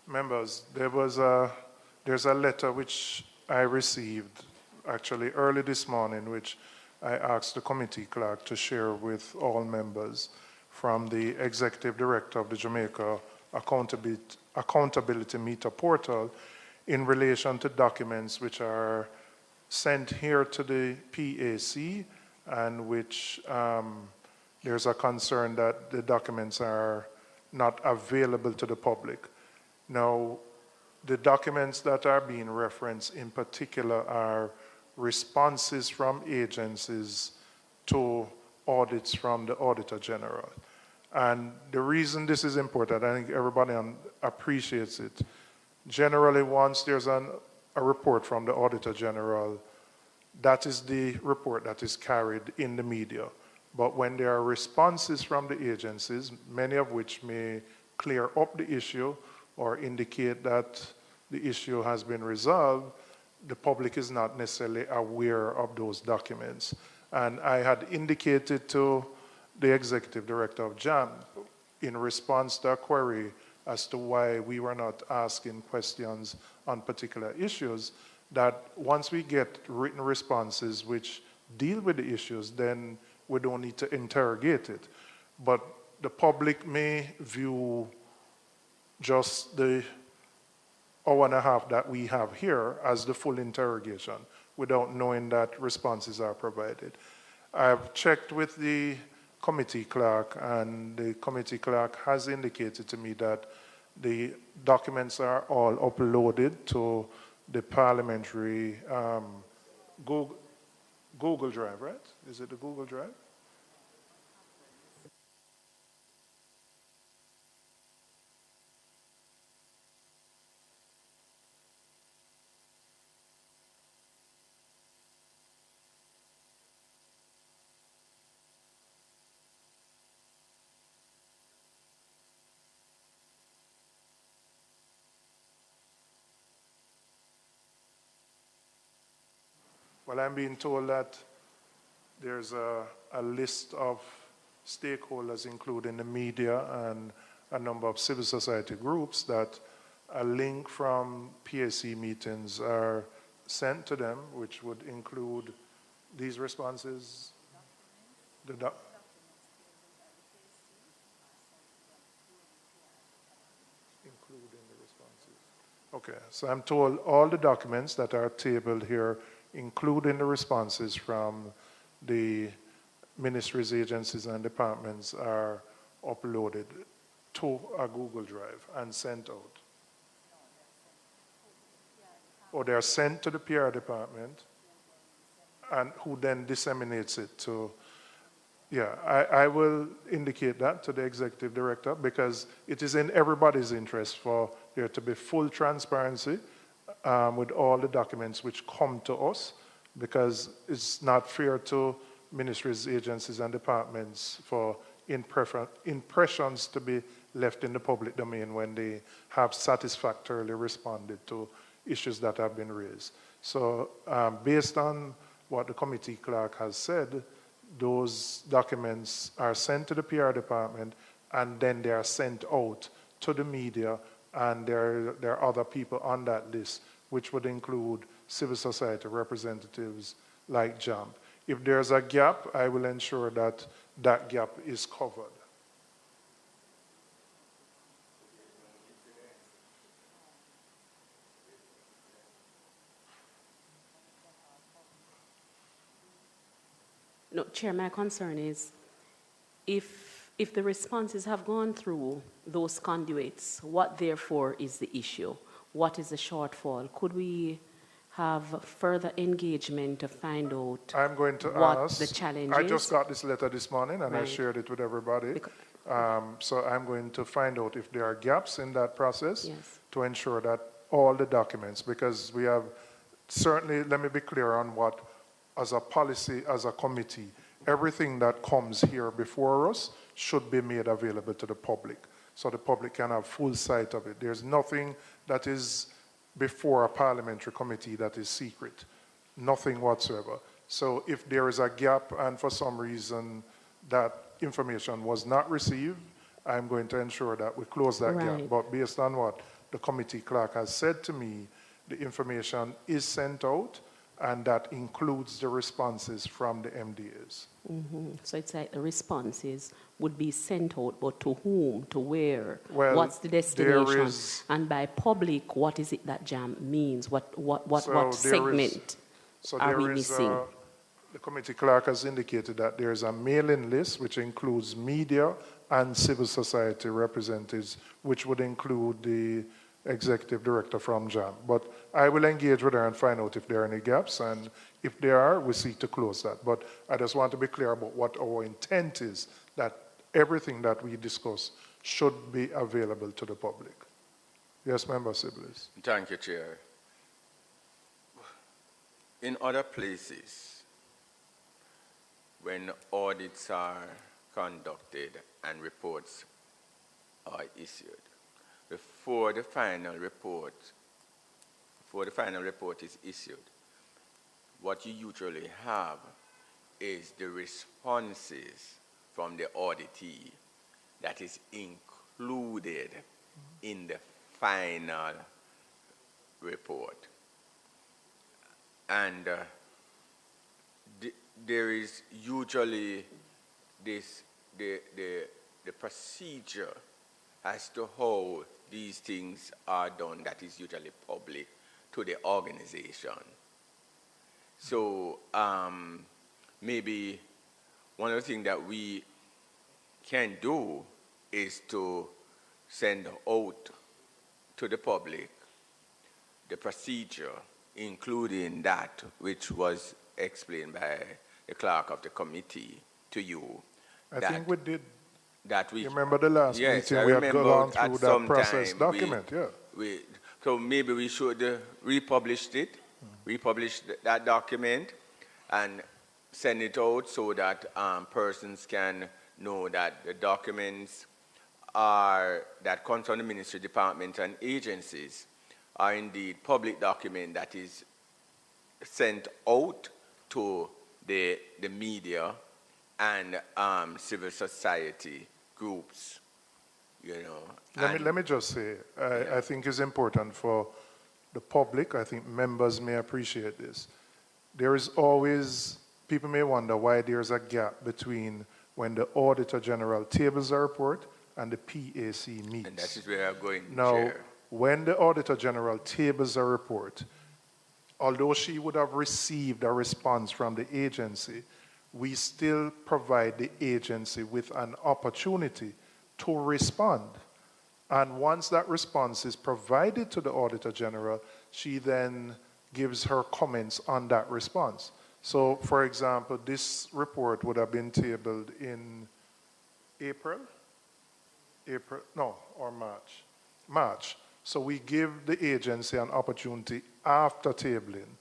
Members, there's a letter which I received actually early this morning, which I asked the committee clerk to share with all members from the Executive Director of the Jamaica Accountability Meter Portal in relation to documents which are sent here to the PAC and which there's a concern that the documents are not available to the public. Now, the documents that are being referenced in particular are responses from agencies to audits from the Auditor General. And the reason this is important, I think everybody appreciates it. Generally, once there's a report from the Auditor General, that is the report that is carried in the media. But when there are responses from the agencies, many of which may clear up the issue or indicate that the issue has been resolved, the public is not necessarily aware of those documents. And I had indicated to the Executive Director of JAM in response to a query as to why we were not asking questions on particular issues, that once we get written responses which deal with the issues, then we don't need to interrogate it. But the public may view just the hour and a half that we have here as the full interrogation without knowing that responses are provided. I've checked with the committee clerk, and the committee clerk has indicated to me that the documents are all uploaded to the parliamentary Google Drive, right? Is it the Google Drive? Well, I'm being told that there's a list of stakeholders, including the media and a number of civil society groups, that a link from PAC meetings are sent to them, which would include these responses. Including the responses. Okay, so I'm told all the documents that are tabled here, including the responses from the ministries, agencies, and departments, are uploaded to a Google Drive and sent out. Or they're sent to the PR department, and who then disseminates it to, yeah, I will indicate that to the Executive Director, because it is in everybody's interest for there to be full transparency with all the documents which come to us, because it's not fair to ministries, agencies, and departments for impressions to be left in the public domain when they have satisfactorily responded to issues that have been raised. So based on what the committee clerk has said, those documents are sent to the PR department and then they are sent out to the media, and there are other people on that list, which would include civil society representatives like JAMP. If there's a gap, I will ensure that that gap is covered. No, Chair, my concern is if the responses have gone through those conduits, what therefore is the issue? What is the shortfall? Could we have further engagement to find out I'm going to what ask, the challenge I is? just got this letter this morning and I Right. shared it with everybody. So I'm going to find out if there are gaps in that process to ensure that all the documents, because we have certainly, let me be clear on what, as a policy, as a committee, everything that comes here before us should be made available to the public so the public can have full sight of it. There's nothing that is before a parliamentary committee that is secret, nothing whatsoever. So if there is a gap and for some reason that information was not received, I'm going to ensure that we close that gap. But based on what the committee clerk has said to me, the information is sent out, and that includes the responses from the MDAs. So it's like the responses would be sent out, but to whom, to where, Well, what's the destination, is, and by public, what is it that JAMP means? What so segment are we missing? The committee clerk has indicated that there is a mailing list which includes media and civil society representatives, which would include the executive director from JAMP. But I will engage with her and find out if there are any gaps, and if there are, we seek to close that. But I just want to be clear about what our intent is, that everything that we discuss should be available to the public. Yes, Member Sibley. Thank you, Chair. In other places, when audits are conducted and reports are issued, before the final report is issued, what you usually have is the responses from the auditee that is included in the final report. And there is usually this, the procedure as to how these things are done that is usually public to the organization. So maybe one of the things that we can do is to send out to the public the procedure, including that which was explained by the clerk of the committee to you. I think we did. That we, you remember the last meeting we had gone through that process document, so maybe we should republish it, republish that document and send it out so that persons can know that the documents that come from the ministry, department and agencies are indeed public document that is sent out to the media and civil society groups, you know. Let me just say, I think it's important for the public, I think members may appreciate this. There is always, people may wonder why there's a gap between when the Auditor General tables a report and the PAC meets. And that is where I'm going, now, Chair. When the Auditor General tables a report, although she would have received a response from the agency, we still provide the agency with an opportunity to respond. And once that response is provided to the Auditor General, she then gives her comments on that response. So, for example, this report would have been tabled in March. So we give the agency an opportunity after tabling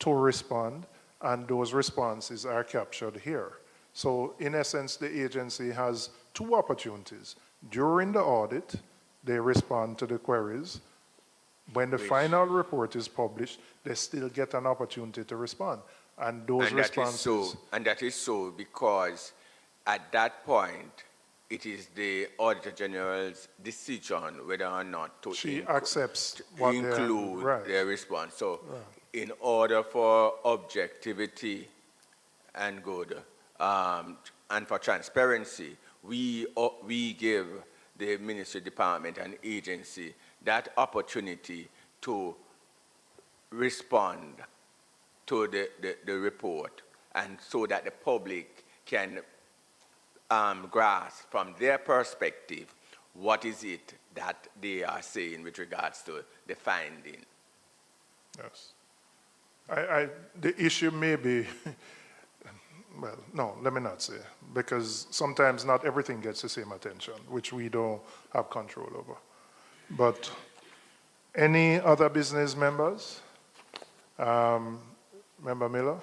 to respond, and those responses are captured here. So in essence, the agency has two opportunities During the audit, they respond to the queries. When the final report is published, they still get an opportunity to respond. And those responses... And that is so because at that point, it is the Auditor General's decision whether or not to accepts include their response. So in order for objectivity and good, and for transparency, we give the ministry, department, and agency that opportunity to respond to the report, and so that the public can grasp from their perspective what is it that they are saying with regards to the finding. Yes. The issue may be, well, no, let me not say, because sometimes not everything gets the same attention, which we don't have control over. But any other business members? Member Miller?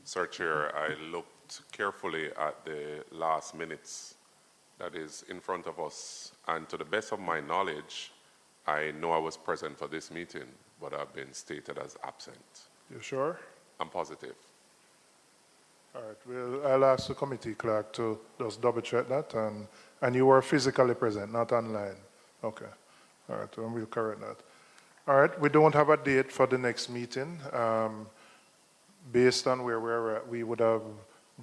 Sir Chair, I looked carefully at the last minutes that is in front of us, and to the best of my knowledge, I know I was present for this meeting, but I've been stated as absent. You sure? I'm positive. All right, well, I'll ask the committee clerk to just double check that, and you were physically present, not online. Okay, all right, we'll correct that. All right, we don't have a date for the next meeting. Based on where we're at, we would have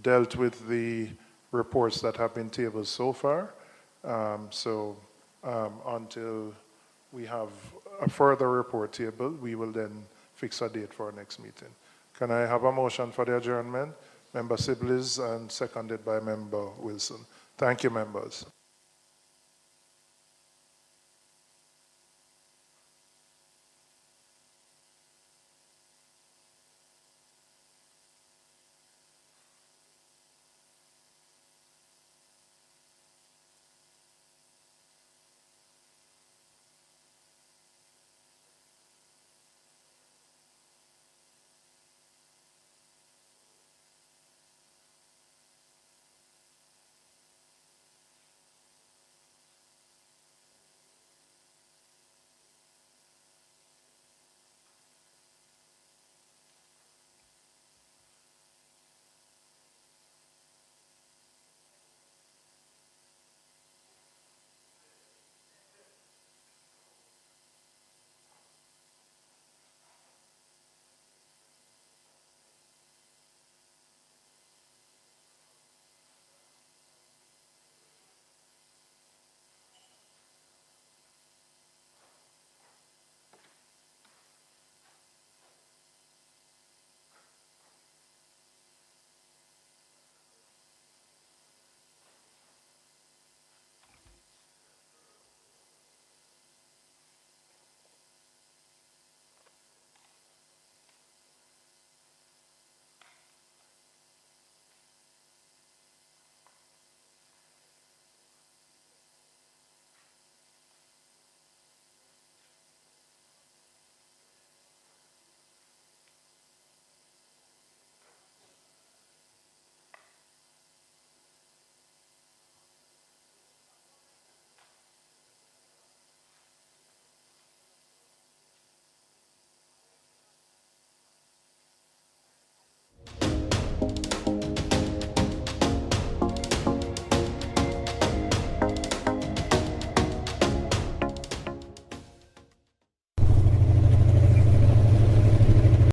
dealt with the reports that have been tabled so far. Until we have a further report tabled, we will then fix a date for our next meeting. Can I have a motion for the adjournment? Member Sibley's and seconded by Member Wilson. Thank you, members.